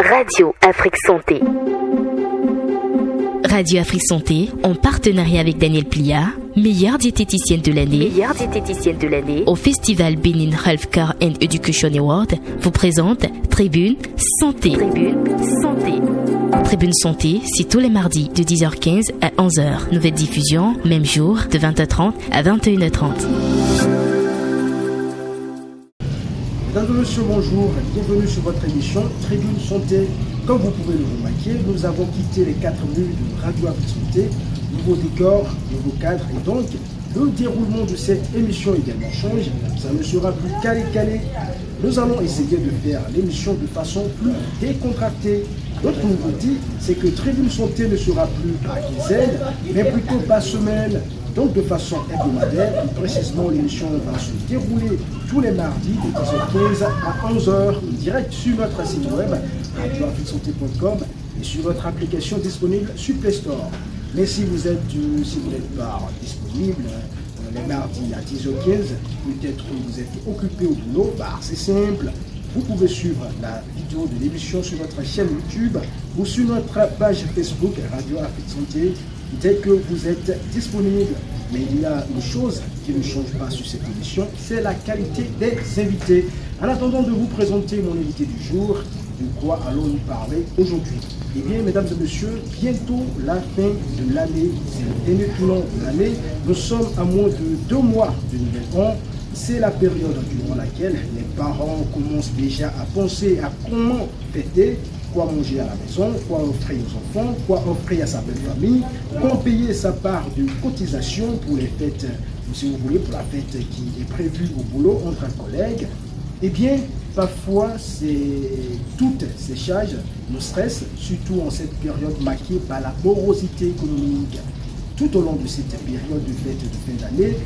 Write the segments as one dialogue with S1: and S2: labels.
S1: Radio Afrique Santé.
S2: Radio Afrique Santé, en partenariat avec Daniel Plia, meilleure diététicienne de l'année, au Festival Benin Healthcare and Education Award, vous présente Tribune Santé. Tribune Santé, c'est tous les mardis de 10h15 à 11h. Nouvelle diffusion, même jour, de 20h30 à 21h30.
S3: Mesdames et messieurs, bonjour, bienvenue sur votre émission Tribune Santé. Comme vous pouvez le remarquer, nous avons quitté les 4 murs de Radio Afrique Santé, nouveau décor, nouveau cadre, et donc le déroulement de cette émission également change. Ça ne sera plus calé. Nous allons essayer de faire l'émission de façon plus décontractée. Notre nouveauté, c'est que Tribune Santé ne sera plus par quinzaine, mais plutôt par semaine. Donc de façon hebdomadaire, plus précisément l'émission va se dérouler tous les mardis de 10h15 à 11h, direct sur notre site web radioafriquesanté.com et sur votre application disponible sur Play Store. Mais si vous n'êtes pas disponible les mardis à 10h15, peut-être que vous êtes occupé au boulot, c'est simple. Vous pouvez suivre la vidéo de l'émission sur notre chaîne YouTube ou sur notre page Facebook Radio Afrique Santé dès que vous êtes disponible. Mais il y a une chose qui ne change pas sur cette émission, c'est la qualité des invités. En attendant de vous présenter mon invité du jour, de quoi allons-nous parler aujourd'hui? Eh bien, mesdames et messieurs, bientôt la fin de l'année, c'est le dernier tournant de l'année. Nous sommes à moins de 2 mois de nouvel an. C'est la période durant laquelle les parents commencent déjà à penser à comment fêter, quoi manger à la maison, quoi offrir aux enfants, quoi offrir à sa belle famille, comment payer sa part de cotisation pour les fêtes, ou si vous voulez, pour la fête qui est prévue au boulot entre collègues. Eh bien, parfois, toutes ces charges nous stressent, surtout en cette période marquée par la morosité économique. Tout au long de cette période de fête de fin d'année,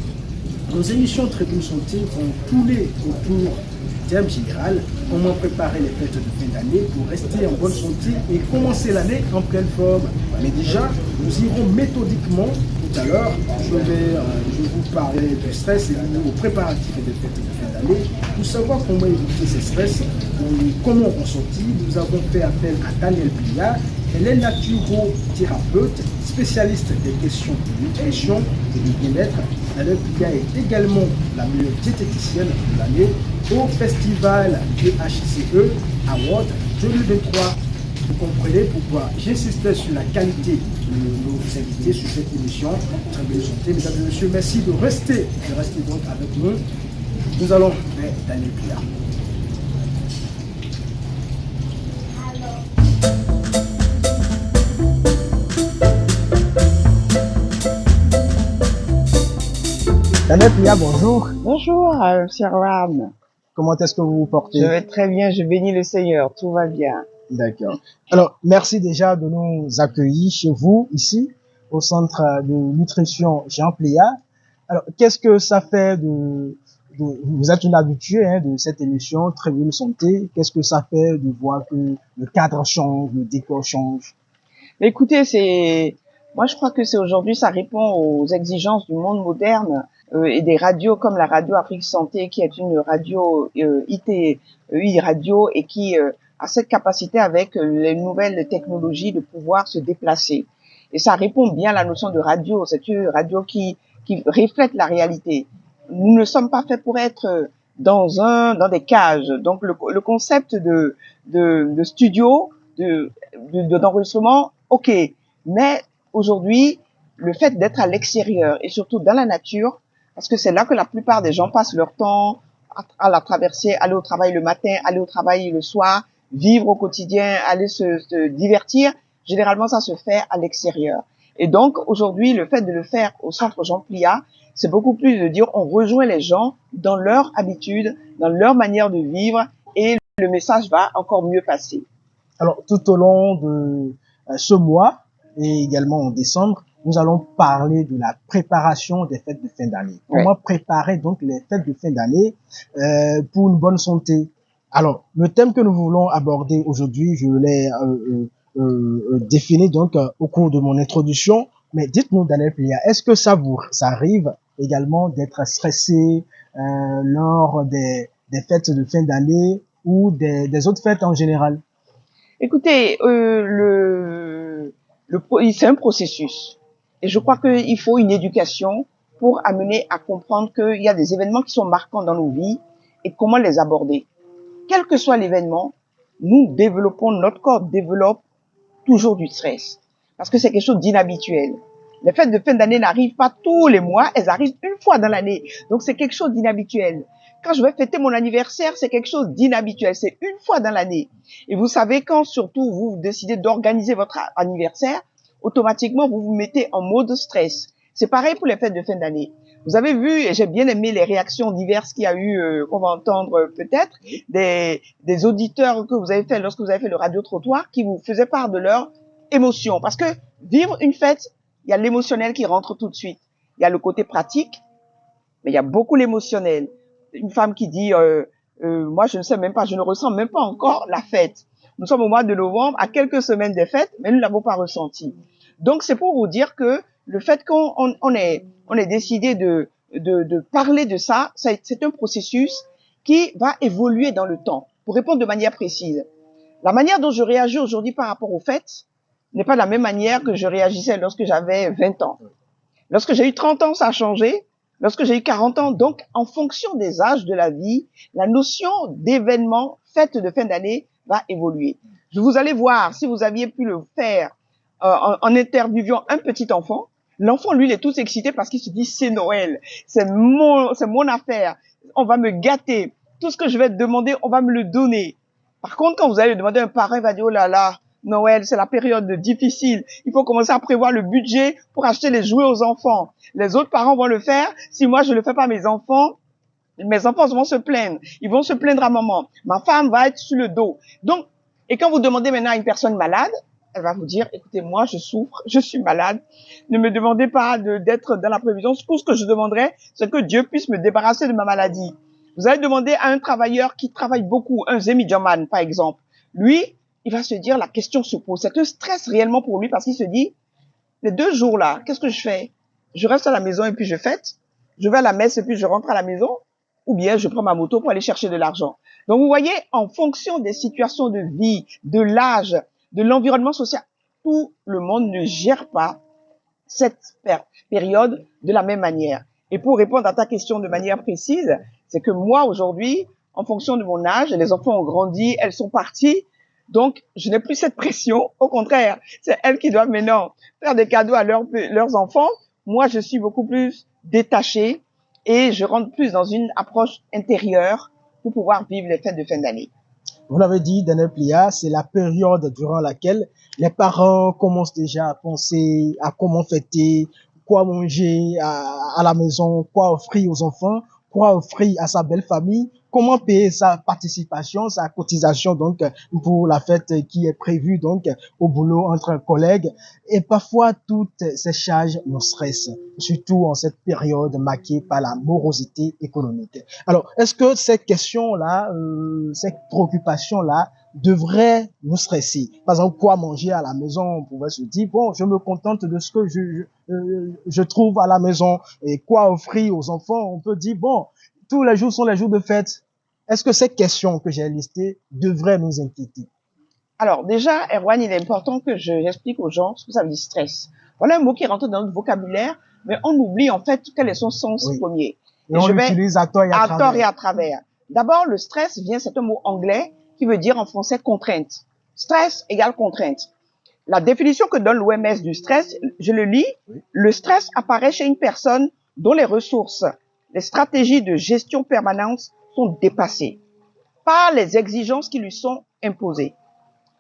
S3: nos émissions Tribune Santé vont tourner autour du thème général, comment préparer les fêtes de fin d'année pour rester en bonne santé et commencer l'année en pleine forme. Mais déjà, nous irons méthodiquement. Tout à l'heure, je vais vous parler du stress et aux préparatifs des fêtes de fin d'année. Pour savoir comment éviter ces stress, comment en sortir, nous avons fait appel à Daniel Plia. Elle est naturothérapeute, spécialiste des questions de nutrition et de bien-être. Daniel Plia est également la meilleure diététicienne de l'année au Festival DHCE Award 2023. Vous comprenez pourquoi j'insistais sur la qualité de nos invités sur cette émission Tribune Santé. Mesdames et messieurs, merci de rester donc avec nous. Nous allons vers Daniel Plia. Daniel Plia, bonjour.
S4: Bonjour, cher Ram.
S3: Comment est-ce que vous vous portez?
S4: Je vais très bien, je bénis le Seigneur, tout va bien.
S3: D'accord. Alors, merci déjà de nous accueillir chez vous, ici, au centre de nutrition Jean Plia. Alors, qu'est-ce que ça fait vous êtes une habituée de cette émission Tribune Santé. Qu'est-ce que ça fait de voir que le cadre change, le décor change?
S4: Mais écoutez, moi je crois que aujourd'hui, ça répond aux exigences du monde moderne et des radios comme la Radio Afrique Santé, qui est une radio ITI radio et qui a cette capacité avec les nouvelles technologies de pouvoir se déplacer. Et ça répond bien à la notion de radio. C'est une radio qui reflète la réalité. Nous ne sommes pas faits pour être dans des cages. Donc le concept de studio, d'enregistrement, ok. Mais aujourd'hui, le fait d'être à l'extérieur et surtout dans la nature, parce que c'est là que la plupart des gens passent leur temps à la traverser, aller au travail le matin, aller au travail le soir, vivre au quotidien, aller se divertir, généralement ça se fait à l'extérieur. Et donc aujourd'hui, le fait de le faire au centre Jean Plia, c'est beaucoup plus de dire on rejoint les gens dans leur habitude, dans leur manière de vivre et le message va encore mieux passer.
S3: Alors tout au long de ce mois et également en décembre, nous allons parler de la préparation des fêtes de fin d'année. Comment préparer donc les fêtes de fin d'année pour une bonne santé? Alors, le thème que nous voulons aborder aujourd'hui, je l'ai défini donc au cours de mon introduction. Mais dites-nous, Daniel Plia, est-ce que ça arrive également d'être stressé lors des fêtes de fin d'année ou des autres fêtes en général?
S4: Écoutez, c'est un processus. Et je crois qu'il faut une éducation pour amener à comprendre qu'il y a des événements qui sont marquants dans nos vies et comment les aborder. Quel que soit l'événement, notre corps développe toujours du stress. Parce que c'est quelque chose d'inhabituel. Les fêtes de fin d'année n'arrivent pas tous les mois, elles arrivent une fois dans l'année. Donc c'est quelque chose d'inhabituel. Quand je vais fêter mon anniversaire, c'est quelque chose d'inhabituel. C'est une fois dans l'année. Et vous savez, quand surtout vous décidez d'organiser votre anniversaire, automatiquement vous vous mettez en mode stress. C'est pareil pour les fêtes de fin d'année. Vous avez vu, et j'ai bien aimé les réactions diverses qu'il y a eu, qu'on va entendre peut-être, des auditeurs que vous avez fait lorsque vous avez fait le radio-trottoir, qui vous faisaient part de leurs émotions. Parce que vivre une fête, il y a l'émotionnel qui rentre tout de suite. Il y a le côté pratique, mais il y a beaucoup l'émotionnel. Une femme qui dit, moi je ne sais même pas, je ne ressens même pas encore la fête. Nous sommes au mois de novembre, à quelques semaines des fêtes, mais nous ne l'avons pas ressenti. Donc c'est pour vous dire que le fait qu'on ait décidé de parler de ça, c'est un processus qui va évoluer dans le temps. Pour répondre de manière précise, la manière dont je réagis aujourd'hui par rapport aux fêtes n'est pas la même manière que je réagissais lorsque j'avais 20 ans. Lorsque j'ai eu 30 ans, ça a changé. Lorsque j'ai eu 40 ans, donc en fonction des âges de la vie, la notion d'événement, fête de fin d'année, va évoluer. Vous allez voir, si vous aviez pu le faire en interviewant un petit enfant, l'enfant, lui, il est tout excité parce qu'il se dit, c'est Noël, c'est mon affaire, on va me gâter, tout ce que je vais te demander, on va me le donner. Par contre, quand vous allez demander à un parent, il va dire, oh là là, Noël, c'est la période difficile. Il faut commencer à prévoir le budget pour acheter les jouets aux enfants. Les autres parents vont le faire. Si moi, je le fais pas à mes enfants vont se plaindre. Ils vont se plaindre à maman. Ma femme va être sur le dos. Donc, et quand vous demandez maintenant à une personne malade, elle va vous dire, écoutez, moi, je souffre, je suis malade. Ne me demandez pas d'être dans la prévision. Tout ce que je demanderais, c'est que Dieu puisse me débarrasser de ma maladie. Vous allez demander à un travailleur qui travaille beaucoup, un Zemijaman, par exemple. Lui, il va se dire, la question se pose. C'est un stress réellement pour lui parce qu'il se dit, les 2 jours là, qu'est-ce que je fais? Je reste à la maison et puis je fête. Je vais à la messe et puis je rentre à la maison. Ou bien je prends ma moto pour aller chercher de l'argent. Donc vous voyez, en fonction des situations de vie, de l'âge, de l'environnement social, tout le monde ne gère pas cette période de la même manière. Et pour répondre à ta question de manière précise, c'est que moi aujourd'hui, en fonction de mon âge, les enfants ont grandi, elles sont parties, donc je n'ai plus cette pression. Au contraire, c'est elles qui doivent maintenant faire des cadeaux à leurs enfants. Moi, je suis beaucoup plus détachée et je rentre plus dans une approche intérieure pour pouvoir vivre les fêtes de fin d'année.
S3: Vous l'avez dit, Daniel Plia, c'est la période durant laquelle les parents commencent déjà à penser à comment fêter, quoi manger à la maison, quoi offrir aux enfants, quoi offrir à sa belle famille, comment payer sa participation, sa cotisation donc pour la fête qui est prévue donc au boulot entre collègues. Et parfois toutes ces charges nous stressent, surtout en cette période marquée par la morosité économique. Alors, est-ce que ces questions-là, ces préoccupations-là devraient nous stresser? Par exemple, quoi manger à la maison? On pourrait se dire, bon, je me contente de ce que je trouve à la maison. Et quoi offrir aux enfants? On peut dire, bon, tous les jours sont les jours de fête. Est-ce que ces questions que j'ai listées devraient nous inquiéter?
S4: Alors déjà, Erwan, il est important que j'explique aux gens ce que ça veut dire stress. Voilà un mot qui rentre dans notre vocabulaire, mais on oublie en fait quel est son sens premier.
S3: Et on l'utilise à tort et à travers.
S4: D'abord, le stress c'est un mot anglais qui veut dire en français contrainte. Stress égale contrainte. La définition que donne l'OMS du stress, je le lis, le stress apparaît chez une personne dont les ressources, les stratégies de gestion permanente sont dépassées par les exigences qui lui sont imposées.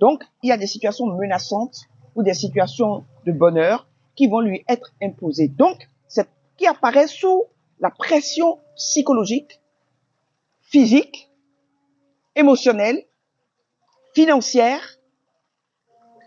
S4: Donc, il y a des situations menaçantes ou des situations de bonheur qui vont lui être imposées. Donc, c'est qui apparaît sous la pression psychologique, physique, émotionnelle, financière.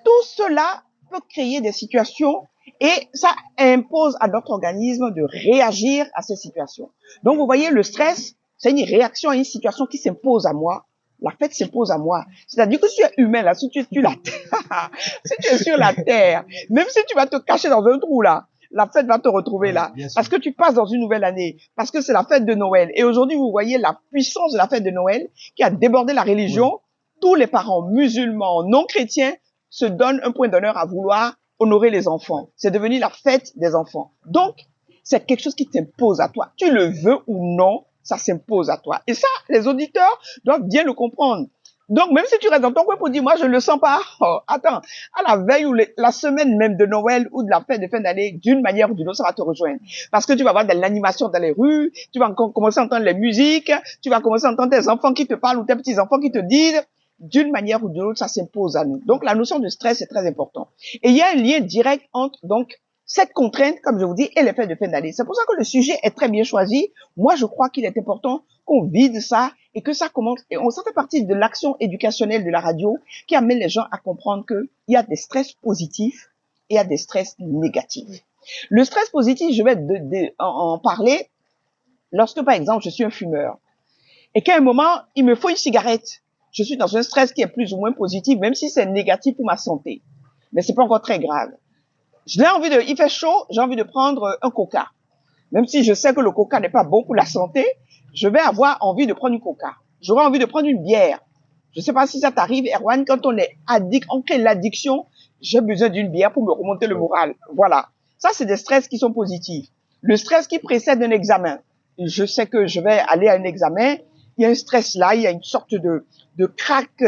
S4: Tout cela peut créer des situations et ça impose à notre organisme de réagir à ces situations. Donc, vous voyez, le stress, c'est une réaction à une situation qui s'impose à moi. La fête s'impose à moi. C'est-à-dire que si tu es humain, là, si tu es sur la terre, si tu es sur la terre, même si tu vas te cacher dans un trou, là, la fête va te retrouver là. Parce que tu passes dans une nouvelle année. Parce que c'est la fête de Noël. Et aujourd'hui, vous voyez la puissance de la fête de Noël qui a débordé la religion. tous les parents musulmans, non chrétiens, se donnent un point d'honneur à vouloir honorer les enfants. C'est devenu la fête des enfants. Donc, c'est quelque chose qui t'impose à toi. Tu le veux ou non, ça s'impose à toi. Et ça, les auditeurs doivent bien le comprendre. Donc, même si tu restes dans ton coin pour dire, moi, je ne le sens pas, oh, attends, à la veille ou la semaine même de Noël ou de la fête de fin d'année, d'une manière ou d'une autre, ça va te rejoindre. Parce que tu vas avoir de l'animation dans les rues, tu vas commencer à entendre les musiques, tu vas commencer à entendre tes enfants qui te parlent ou tes petits-enfants qui te disent, d'une manière ou d'une autre, ça s'impose à nous. Donc, la notion de stress est très importante. Et il y a un lien direct entre, donc, cette contrainte, comme je vous dis, et les fêtes de fin d'année. C'est pour ça que le sujet est très bien choisi. Moi, je crois qu'il est important qu'on vide ça et que ça commence. Et ça fait partie de l'action éducationnelle de la radio qui amène les gens à comprendre qu'il y a des stress positifs et il y a des stress négatifs. Le stress positif, je vais en parler lorsque, par exemple, je suis un fumeur et qu'à un moment, il me faut une cigarette. Je suis dans un stress qui est plus ou moins positif, même si c'est négatif pour ma santé. Mais c'est pas encore très grave. Il fait chaud, j'ai envie de prendre un coca. Même si je sais que le coca n'est pas bon pour la santé, je vais avoir envie de prendre une coca. J'aurai envie de prendre une bière. Je ne sais pas si ça t'arrive, Erwan, quand on est addict, on crée l'addiction, j'ai besoin d'une bière pour me remonter le moral. Voilà. Ça, c'est des stress qui sont positifs. Le stress qui précède un examen. Je sais que je vais aller à un examen, il y a un stress là, il y a une sorte de craque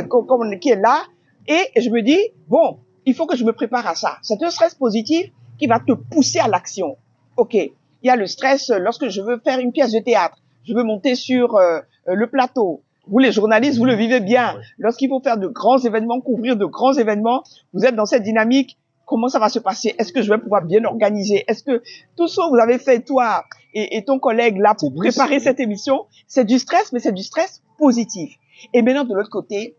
S4: qui est là, et je me dis, bon, il faut que je me prépare à ça. C'est un stress positif qui va te pousser à l'action. OK. Il y a le stress lorsque je veux faire une pièce de théâtre. Je veux monter sur le plateau. Vous, les journalistes, vous le vivez bien. Lorsqu'il faut faire de grands événements, couvrir de grands événements, vous êtes dans cette dynamique. Comment ça va se passer? Est-ce que je vais pouvoir bien organiser? Est-ce que tout ce que vous avez fait, toi et ton collègue là, pour préparer cette émission, c'est du stress, mais c'est du stress positif. Et maintenant, de l'autre côté,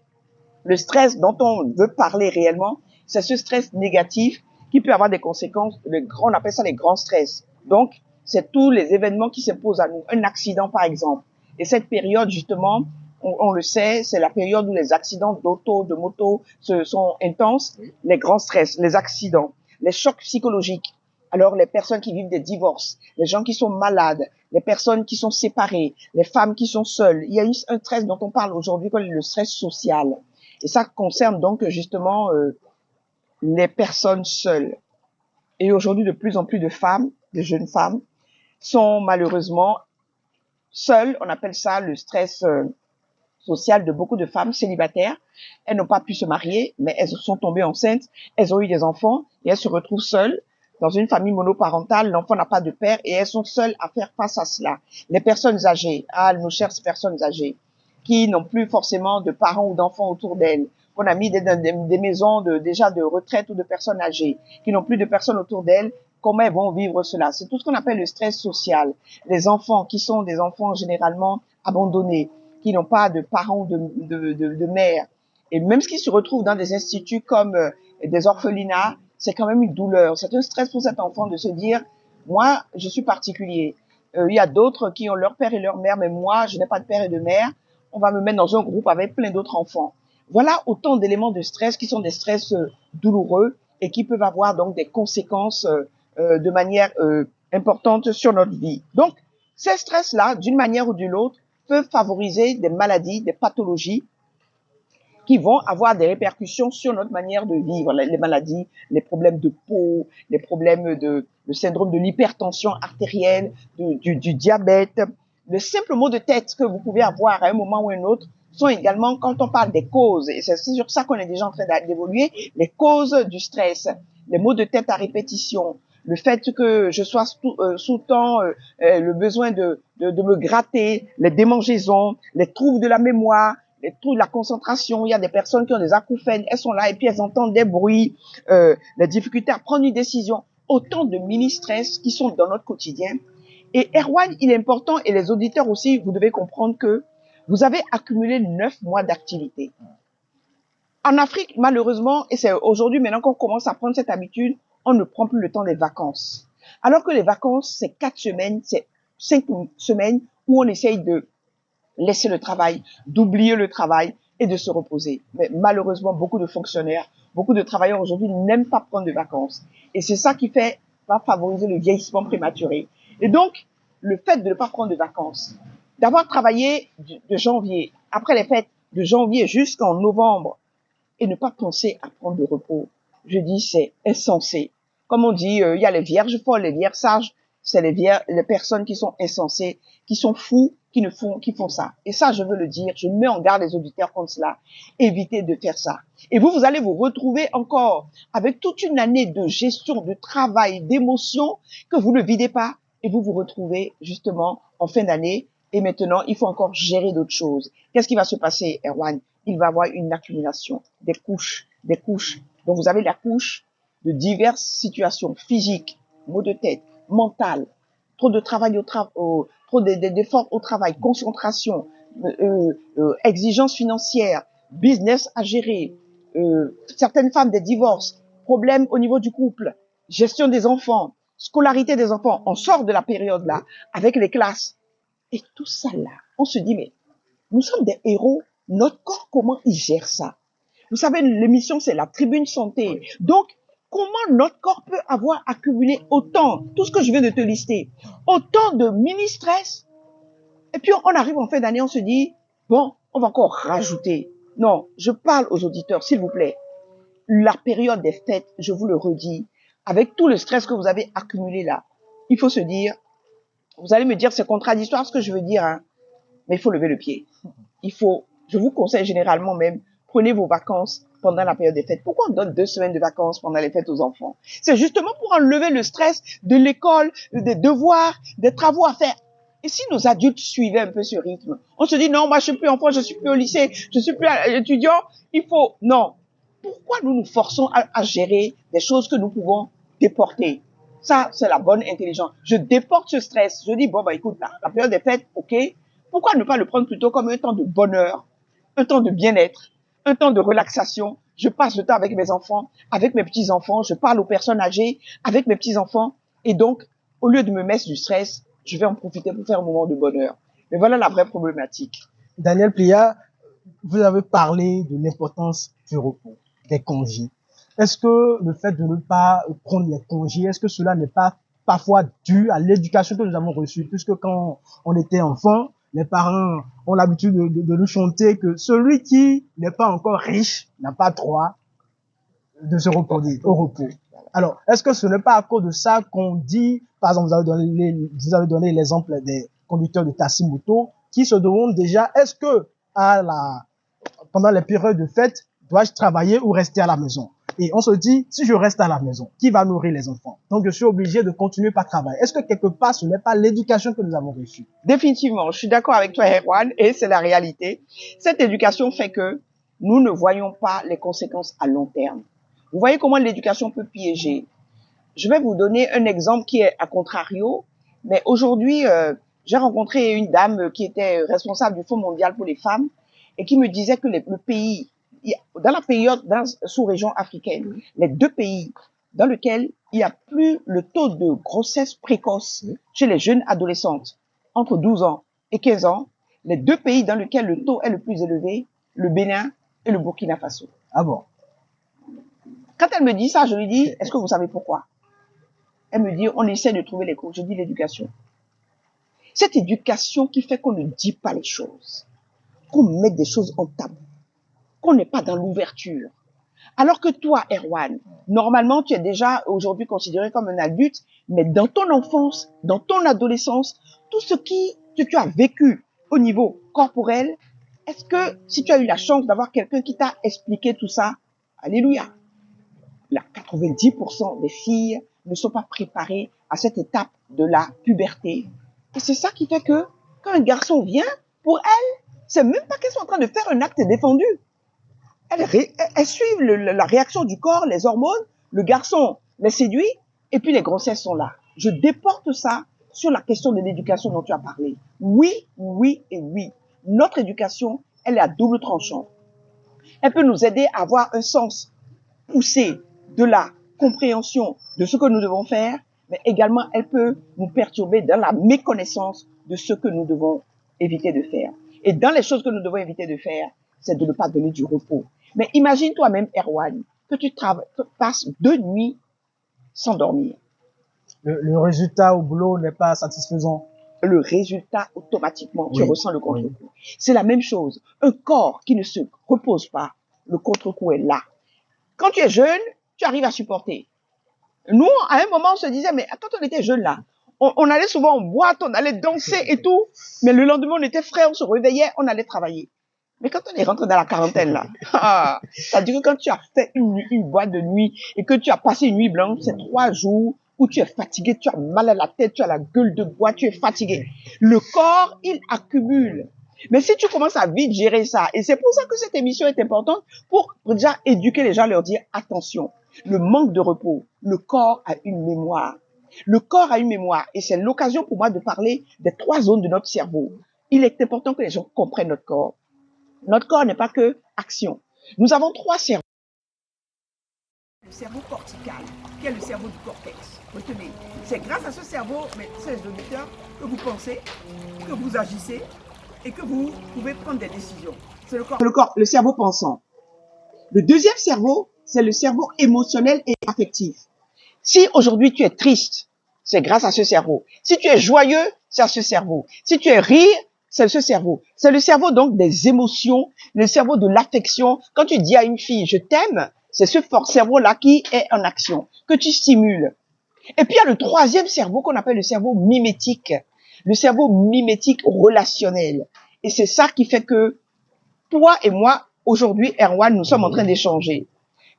S4: le stress dont on veut parler réellement, c'est ce stress négatif qui peut avoir des conséquences, on appelle ça les grands stress. Donc, c'est tous les événements qui s'imposent à nous. Un accident, par exemple. Et cette période, justement, on le sait, c'est la période où les accidents d'auto, de moto sont intenses. Les grands stress, les accidents, les chocs psychologiques. Alors, les personnes qui vivent des divorces, les gens qui sont malades, les personnes qui sont séparées, les femmes qui sont seules. Il y a un stress dont on parle aujourd'hui, comme le stress social. Et ça concerne donc, justement, les personnes seules. Et aujourd'hui, de plus en plus de femmes, de jeunes femmes, sont malheureusement seules. On appelle ça le stress social de beaucoup de femmes célibataires. Elles n'ont pas pu se marier, mais elles sont tombées enceintes, elles ont eu des enfants et elles se retrouvent seules dans une famille monoparentale. L'enfant n'a pas de père et elles sont seules à faire face à cela. Les personnes âgées, nos chères personnes âgées, qui n'ont plus forcément de parents ou d'enfants autour d'elles, qu'on a mis dans des maisons déjà de retraite ou de personnes âgées, qui n'ont plus de personnes autour d'elles, comment elles vont vivre cela? C'est tout ce qu'on appelle le stress social. Les enfants qui sont des enfants généralement abandonnés, qui n'ont pas de parents ou de mère, et même ce qui se retrouvent dans des instituts comme des orphelinats, c'est quand même une douleur. C'est un stress pour cet enfant de se dire, moi, je suis particulier. Il y a d'autres qui ont leur père et leur mère, mais moi, je n'ai pas de père et de mère. On va me mettre dans un groupe avec plein d'autres enfants. Voilà autant d'éléments de stress qui sont des stress douloureux et qui peuvent avoir donc des conséquences de manière importante sur notre vie. Donc, ces stress-là, d'une manière ou d'une autre, peuvent favoriser des maladies, des pathologies qui vont avoir des répercussions sur notre manière de vivre. Les maladies, les problèmes de peau, les problèmes le syndrome de l'hypertension artérielle, du diabète. Le simple mot de tête que vous pouvez avoir à un moment ou un autre sont également, quand on parle des causes, et c'est sur ça qu'on est déjà en train d'évoluer, les causes du stress, les maux de tête à répétition, le fait que je sois sous temps le besoin de me gratter, les démangeaisons, les troubles de la mémoire, les troubles de la concentration. Il y a des personnes qui ont des acouphènes, elles sont là et puis elles entendent des bruits, les difficultés à prendre une décision. Autant de mini-stress qui sont dans notre quotidien. Et Erwan, il est important, et les auditeurs aussi, vous devez comprendre que vous avez accumulé 9 mois d'activité. En Afrique, malheureusement, et c'est aujourd'hui maintenant qu'on commence à prendre cette habitude, on ne prend plus le temps des vacances. Alors que les vacances, c'est 4 semaines, c'est 5 semaines où on essaye de laisser le travail, d'oublier le travail et de se reposer. Mais malheureusement, beaucoup de fonctionnaires, beaucoup de travailleurs aujourd'hui n'aiment pas prendre de vacances. Et c'est ça qui va favoriser le vieillissement prématuré. Et donc, le fait de ne pas prendre de vacances, d'avoir travaillé de janvier, après les fêtes, de janvier jusqu'en novembre et ne pas penser à prendre de repos, je dis c'est insensé. Comme on dit, il y a les vierges folles, les vierges sages, c'est les personnes qui sont insensées, qui sont fous, qui font ça. Et ça, je veux le dire, je mets en garde les auditeurs contre cela. Évitez de faire ça. Et vous allez vous retrouver encore avec toute une année de gestion, de travail, d'émotions que vous ne videz pas. Et vous vous retrouvez justement en fin d'année. Et maintenant, il faut encore gérer d'autres choses. Qu'est-ce qui va se passer, Erwan? Il va y avoir une accumulation, des couches. Donc, vous avez la couche de diverses situations physiques, maux de tête, mentales, trop de travail trop d'efforts au travail, concentration, exigences financières, business à gérer, certaines femmes des divorces, problèmes au niveau du couple, gestion des enfants, scolarité des enfants. On sort de la période là avec les classes. Et tout ça là, on se dit, mais nous sommes des héros, notre corps, comment il gère ça? Vous savez, l'émission, c'est la tribune santé. Donc, comment notre corps peut avoir accumulé autant, tout ce que je viens de te lister, autant de mini-stress? Et puis, on arrive en fin d'année, on se dit, bon, on va encore rajouter. Non, je parle aux auditeurs, s'il vous plaît. La période des fêtes, je vous le redis, avec tout le stress que vous avez accumulé là, il faut se dire, vous allez me dire, c'est contradictoire ce que je veux dire, hein, mais il faut lever le pied. Je vous conseille généralement même, prenez vos vacances pendant la période des fêtes. Pourquoi on donne 2 semaines de vacances pendant les fêtes aux enfants? C'est justement pour enlever le stress de l'école, des devoirs, des travaux à faire. Et si nos adultes suivaient un peu ce rythme, on se dit non, moi je suis plus enfant, je suis plus au lycée, je suis plus étudiant, non. Pourquoi nous nous forçons à gérer des choses que nous pouvons déporter? Ça, c'est la bonne intelligence. Je déporte ce stress. Je dis, bon, bah, écoute, la période des fêtes, ok. Pourquoi ne pas le prendre plutôt comme un temps de bonheur, un temps de bien-être, un temps de relaxation? Je passe le temps avec mes enfants, avec mes petits-enfants, je parle aux personnes âgées, avec mes petits-enfants. Et donc, au lieu de me mettre du stress, je vais en profiter pour faire un moment de bonheur. Mais voilà la vraie problématique.
S3: Daniel Plia, vous avez parlé de l'importance du repos, des congés. Est-ce que le fait de ne pas prendre les congés, est-ce que cela n'est pas parfois dû à l'éducation que nous avons reçue? Puisque quand on était enfant, les parents ont l'habitude de nous chanter que celui qui n'est pas encore riche n'a pas droit de se reposer au repos. Alors, est-ce que ce n'est pas à cause de ça qu'on dit, par exemple, vous avez donné l'exemple des conducteurs de taxi-moto qui se demandent déjà, est-ce que pendant les périodes de fête, dois-je travailler ou rester à la maison? Et on se dit, si je reste à la maison, qui va nourrir les enfants? Donc, je suis obligé de continuer par travail. Est-ce que quelque part, ce n'est pas l'éducation que nous avons reçue?
S4: Définitivement, je suis d'accord avec toi, Erwan, et c'est la réalité. Cette éducation fait que nous ne voyons pas les conséquences à long terme. Vous voyez comment l'éducation peut piéger. Je vais vous donner un exemple qui est à contrario, mais aujourd'hui, j'ai rencontré une dame qui était responsable du Fonds mondial pour les femmes et qui me disait que le pays, dans la période sous-région africaine, les 2 pays dans lesquels il y a plus le taux de grossesse précoce chez les jeunes adolescentes entre 12 ans et 15 ans, les 2 pays dans lesquels le taux est le plus élevé, le Bénin et le Burkina Faso.
S3: Ah bon?
S4: Quand elle me dit ça, je lui dis, est-ce que vous savez pourquoi? Elle me dit, on essaie de trouver les causes. Je dis l'éducation. Cette éducation qui fait qu'on ne dit pas les choses, qu'on met des choses en tabou, qu'on n'est pas dans l'ouverture. Alors que toi, Erwan, normalement, tu es déjà aujourd'hui considéré comme un adulte, mais dans ton enfance, dans ton adolescence, tout ce que tu as vécu au niveau corporel, est-ce que si tu as eu la chance d'avoir quelqu'un qui t'a expliqué tout ça, alléluia, 90% des filles ne sont pas préparées à cette étape de la puberté. Et c'est ça qui fait que quand un garçon vient, pour elle, c'est même pas qu'elles sont en train de faire un acte défendu. Elles suivent la réaction du corps, les hormones, le garçon les séduit, et puis les grossesses sont là. Je déporte ça sur la question de l'éducation dont tu as parlé. Oui, oui et oui. Notre éducation, elle est à double tranchant. Elle peut nous aider à avoir un sens poussé de la compréhension de ce que nous devons faire, mais également elle peut nous perturber dans la méconnaissance de ce que nous devons éviter de faire. Et dans les choses que nous devons éviter de faire, c'est de ne pas donner du repos. Mais imagine toi-même, Erwan, que tu passes 2 nuits sans dormir.
S3: Le résultat au boulot n'est pas satisfaisant.
S4: le résultat automatiquement, tu
S3: Oui,
S4: ressens le contre-coup. C'est la même chose. Un corps qui ne se repose pas, le contre-coup est là. Quand tu es jeune, tu arrives à supporter. Nous, à un moment, on se disait, mais quand on était jeune là, on allait souvent en boîte, on allait danser et tout, mais le lendemain, on était frais, on se réveillait, on allait travailler. Mais quand on est rentré dans la quarantaine là, ça dit que quand tu as fait une boîte de nuit et que tu as passé une nuit blanche, c'est 3 jours où tu es fatigué, tu as mal à la tête, tu as la gueule de bois, tu es fatigué. Le corps, il accumule. Mais si tu commences à vite gérer ça, et c'est pour ça que cette émission est importante, pour déjà éduquer les gens, leur dire attention, le manque de repos, le corps a une mémoire. Le corps a une mémoire, et c'est l'occasion pour moi de parler des 3 zones de notre cerveau. Il est important que les gens comprennent notre corps. Notre corps n'est pas que action. Nous avons 3 cerveaux. Le cerveau cortical, qui est le cerveau du cortex. Retenez, c'est grâce à ce cerveau, mais c'est les auditeurs, que vous pensez, que vous agissez et que vous pouvez prendre des décisions. C'est le corps, le cerveau pensant. Le deuxième cerveau, c'est le cerveau émotionnel et affectif. Si aujourd'hui tu es triste, c'est grâce à ce cerveau. Si tu es joyeux, c'est à ce cerveau. Si tu es rire, c'est ce cerveau. C'est le cerveau donc des émotions, le cerveau de l'affection. Quand tu dis à une fille, je t'aime, c'est ce fort cerveau-là qui est en action, que tu stimules. Et puis il y a le troisième cerveau qu'on appelle le cerveau mimétique. Le cerveau mimétique relationnel. Et c'est ça qui fait que toi et moi, aujourd'hui, Erwan, nous sommes en train d'échanger.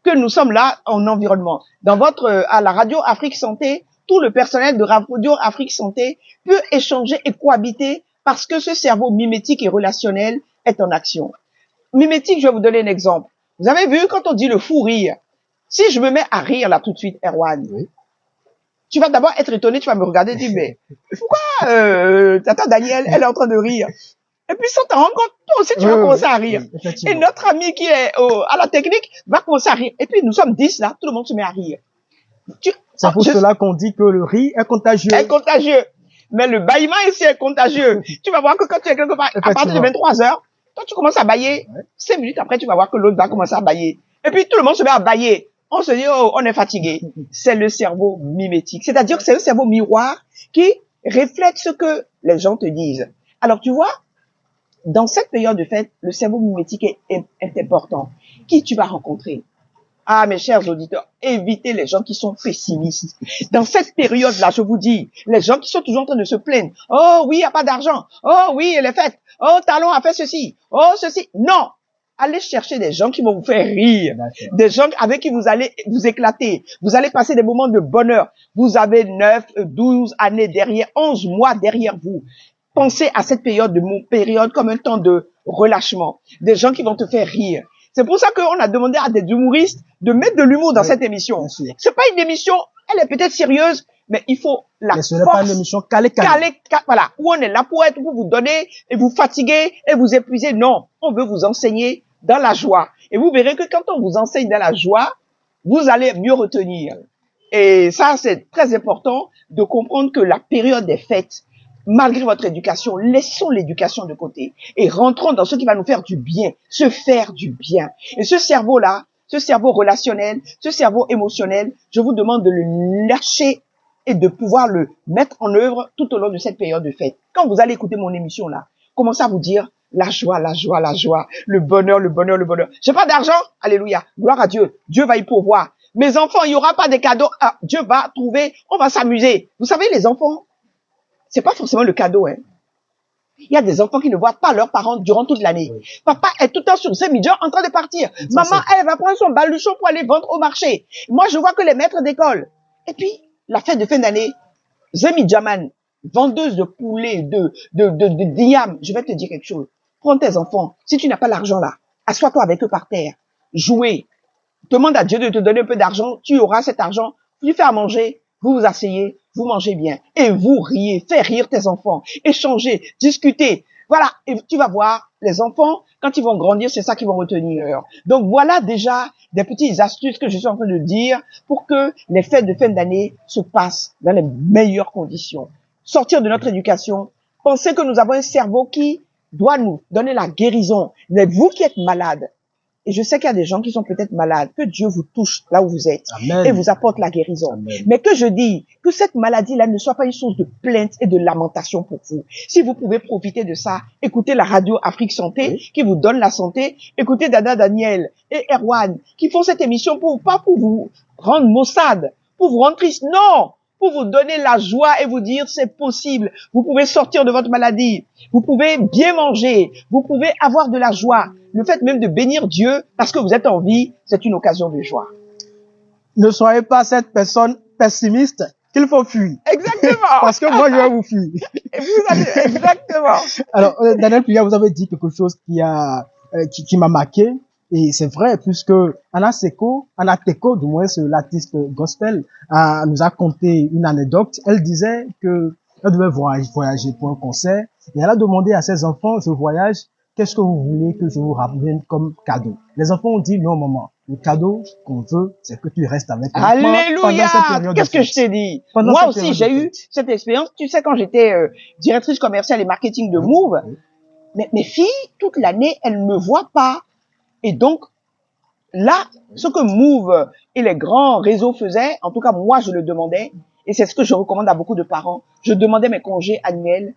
S4: Que nous sommes là en environnement. Dans à la Radio Afrique Santé, tout le personnel de Radio Afrique Santé peut échanger et cohabiter parce que ce cerveau mimétique et relationnel est en action. Mimétique, je vais vous donner un exemple. Vous avez vu quand on dit le fou rire. Si je me mets à rire là tout de suite, Erwan, oui, tu vas d'abord être étonné, tu vas me regarder et dire, mais pourquoi tata Daniel, elle est en train de rire? Et puis sans t'en rendre compte, toi aussi tu vas commencer à rire. Et notre ami qui est à la technique va commencer à rire. Et puis nous sommes 10 là, tout le monde se met à rire.
S3: C'est pour cela qu'on dit que le rire est contagieux.
S4: Est contagieux. Mais le bâillement ici est contagieux. Tu vas voir que quand tu es quelque part, à partir de 23 heures, toi tu commences à bâiller. 5 minutes après, tu vas voir que l'autre va commencer à bâiller. Et puis tout le monde se met à bâiller. On se dit, oh, on est fatigué. C'est le cerveau mimétique. C'est-à-dire que c'est un cerveau miroir qui reflète ce que les gens te disent. Alors tu vois, dans cette période de fête, le cerveau mimétique est important. Qui tu vas rencontrer? Ah, mes chers auditeurs, évitez les gens qui sont pessimistes. Dans cette période-là, je vous dis, les gens qui sont toujours en train de se plaindre. Oh oui, il n'y a pas d'argent. Oh oui, elle est faite. Oh, Talon a fait ceci. Oh, ceci. Non. Allez chercher des gens qui vont vous faire rire. Des gens avec qui vous allez vous éclater. Vous allez passer des moments de bonheur. Vous avez 9, 12 années derrière, 11 mois derrière vous. Pensez à cette période comme un temps de relâchement. Des gens qui vont te faire rire. C'est pour ça qu'on a demandé à des humoristes de mettre de l'humour dans cette émission. C'est pas une émission, elle est peut-être sérieuse, mais il faut la
S3: ce n'est pas une émission calée.
S4: Voilà, où on est là pour vous donner et vous fatiguer et vous épuiser. Non, on veut vous enseigner dans la joie. Et vous verrez que quand on vous enseigne dans la joie, vous allez mieux retenir. Et ça, c'est très important de comprendre que la période des fêtes, malgré votre éducation, laissons l'éducation de côté et rentrons dans ce qui va nous faire du bien, se faire du bien. Et ce cerveau-là, ce cerveau relationnel, ce cerveau émotionnel, je vous demande de le lâcher et de pouvoir le mettre en œuvre tout au long de cette période de fête. Quand vous allez écouter mon émission là, commencez à vous dire la joie, la joie, la joie, le bonheur, le bonheur, le bonheur. J'ai pas d'argent, alléluia, gloire à Dieu, Dieu va y pourvoir. Mes enfants, il y aura pas de cadeaux, Dieu va trouver, on va s'amuser. Vous savez, les enfants, c'est pas forcément le cadeau, hein. Il y a des enfants qui ne voient pas leurs parents durant toute l'année. Oui. Papa est tout le temps sur ses midjans en train de partir. Maman, elle va prendre son baluchon pour aller vendre au marché. Moi, je vois que les maîtres d'école. Et puis, la fête de fin d'année, Zemi Jaman, vendeuse de poulet, de diam, je vais te dire quelque chose. Prends tes enfants. Si tu n'as pas l'argent là, assois-toi avec eux par terre. Jouez. Demande à Dieu de te donner un peu d'argent. Tu auras cet argent. Tu fais à manger. Vous vous asseyez, vous mangez bien et vous riez, fais rire tes enfants, échanger, discuter. Voilà, et tu vas voir, les enfants, quand ils vont grandir, c'est ça qu'ils vont retenir. Donc voilà déjà des petites astuces que je suis en train de dire pour que les fêtes de fin d'année se passent dans les meilleures conditions. Sortir de notre éducation, penser que nous avons un cerveau qui doit nous donner la guérison. Mais vous qui êtes malade, et je sais qu'il y a des gens qui sont peut-être malades, que Dieu vous touche là où vous êtes
S3: Amen.
S4: et vous apporte la guérison.
S3: Amen.
S4: Mais que je dis que cette maladie-là ne soit pas une source de plainte et de lamentation pour vous. Si vous pouvez profiter de ça, écoutez la radio Afrique Santé
S3: Oui.
S4: qui vous donne la santé, écoutez Dada Daniel et Erwan qui font cette émission pas pour vous rendre maussade, pour vous rendre triste, non, pour vous donner la joie et vous dire c'est possible. Vous pouvez sortir de votre maladie. Vous pouvez bien manger. Vous pouvez avoir de la joie. Le fait même de bénir Dieu parce que vous êtes en vie, c'est une occasion de joie.
S3: Ne soyez pas cette personne pessimiste qu'il faut fuir.
S4: Exactement.
S3: Parce que moi, je vais vous fuir.
S4: Et vous avez, exactement.
S3: Alors, Daniel Plia, vous avez dit quelque chose qui m'a marqué. Et c'est vrai, puisque Anna Teko, du moins, c'est l'artiste gospel, nous a conté une anecdote. Elle disait que elle devait voyager pour un concert. Et elle a demandé à ses enfants, je voyage, qu'est-ce que vous voulez que je vous ramène comme cadeau? Les enfants ont dit, non, maman, le cadeau qu'on veut, c'est que tu restes avec nous.
S4: Alléluia! Qu'est-ce que je t'ai dit? Moi aussi, j'ai eu cette expérience. Tu sais, quand j'étais directrice commerciale et marketing de Move, mes filles, toute l'année, elles ne me voient pas. Et donc, là, ce que Move et les grands réseaux faisaient, en tout cas, moi, je le demandais, et c'est ce que je recommande à beaucoup de parents, je demandais mes congés annuels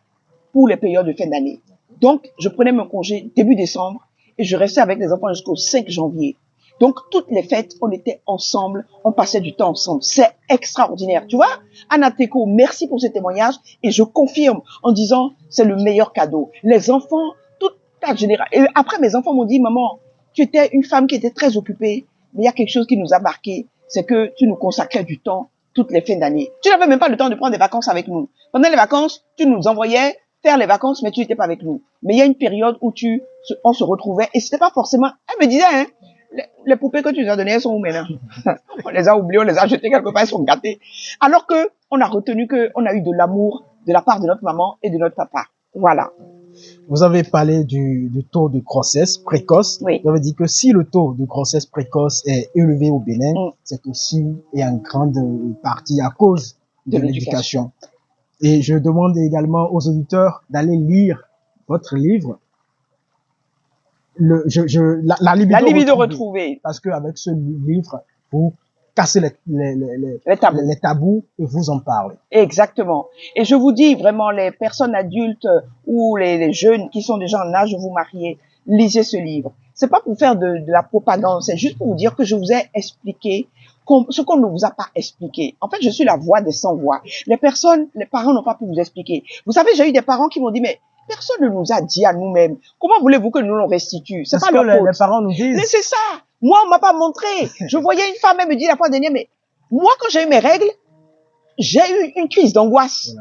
S4: pour les périodes de fin d'année. Donc, je prenais mon congé début décembre et je restais avec les enfants jusqu'au 5 janvier. Donc, toutes les fêtes, on était ensemble, on passait du temps ensemble. C'est extraordinaire. Tu vois, Anna Teko, merci pour ce témoignage et je confirme en disant, c'est le meilleur cadeau. Les enfants, toute ta génération. Et après, mes enfants m'ont dit, maman, tu étais une femme qui était très occupée, mais il y a quelque chose qui nous a marqué, c'est que tu nous consacrais du temps toutes les fins d'année. Tu n'avais même pas le temps de prendre des vacances avec nous. Pendant les vacances, tu nous envoyais faire les vacances, mais tu n'étais pas avec nous. Mais il y a une période où on se retrouvait, et c'était pas forcément, elle me disait, hein, les poupées que tu nous as données, elles sont où maintenant? On les a oubliées, on les a jetées quelque part, elles sont gâtées. Alors que, on a retenu qu'on a eu de l'amour de la part de notre maman et de notre papa. Voilà.
S3: Vous avez parlé du taux de grossesse précoce.
S4: Oui.
S3: Vous avez dit que si le taux de grossesse précoce est élevé au Bénin, c'est aussi et en grande partie à cause de l'éducation. Et je demande également aux auditeurs d'aller lire votre livre, la libido retrouvée. Parce qu'avec ce livre, vous cassez les tabous et vous en parlez.
S4: Exactement. Et je vous dis vraiment, les personnes adultes ou les jeunes qui sont déjà en âge de vous marier, lisez ce livre. C'est pas pour faire de la propagande, c'est juste pour vous dire que je vous ai expliqué ce qu'on ne vous a pas expliqué. En fait, je suis la voix des sans voix. Les parents n'ont pas pu vous expliquer. Vous savez, j'ai eu des parents qui m'ont dit, mais personne ne nous a dit à nous-mêmes. Comment voulez-vous que nous l'on restitue? C'est pas leur faute.
S3: Les parents nous disent.
S4: Mais c'est ça. Moi, on m'a pas montré. Je voyais une femme, elle me dit la fois dernière, mais moi, quand j'ai eu mes règles, j'ai eu une crise d'angoisse. Oh,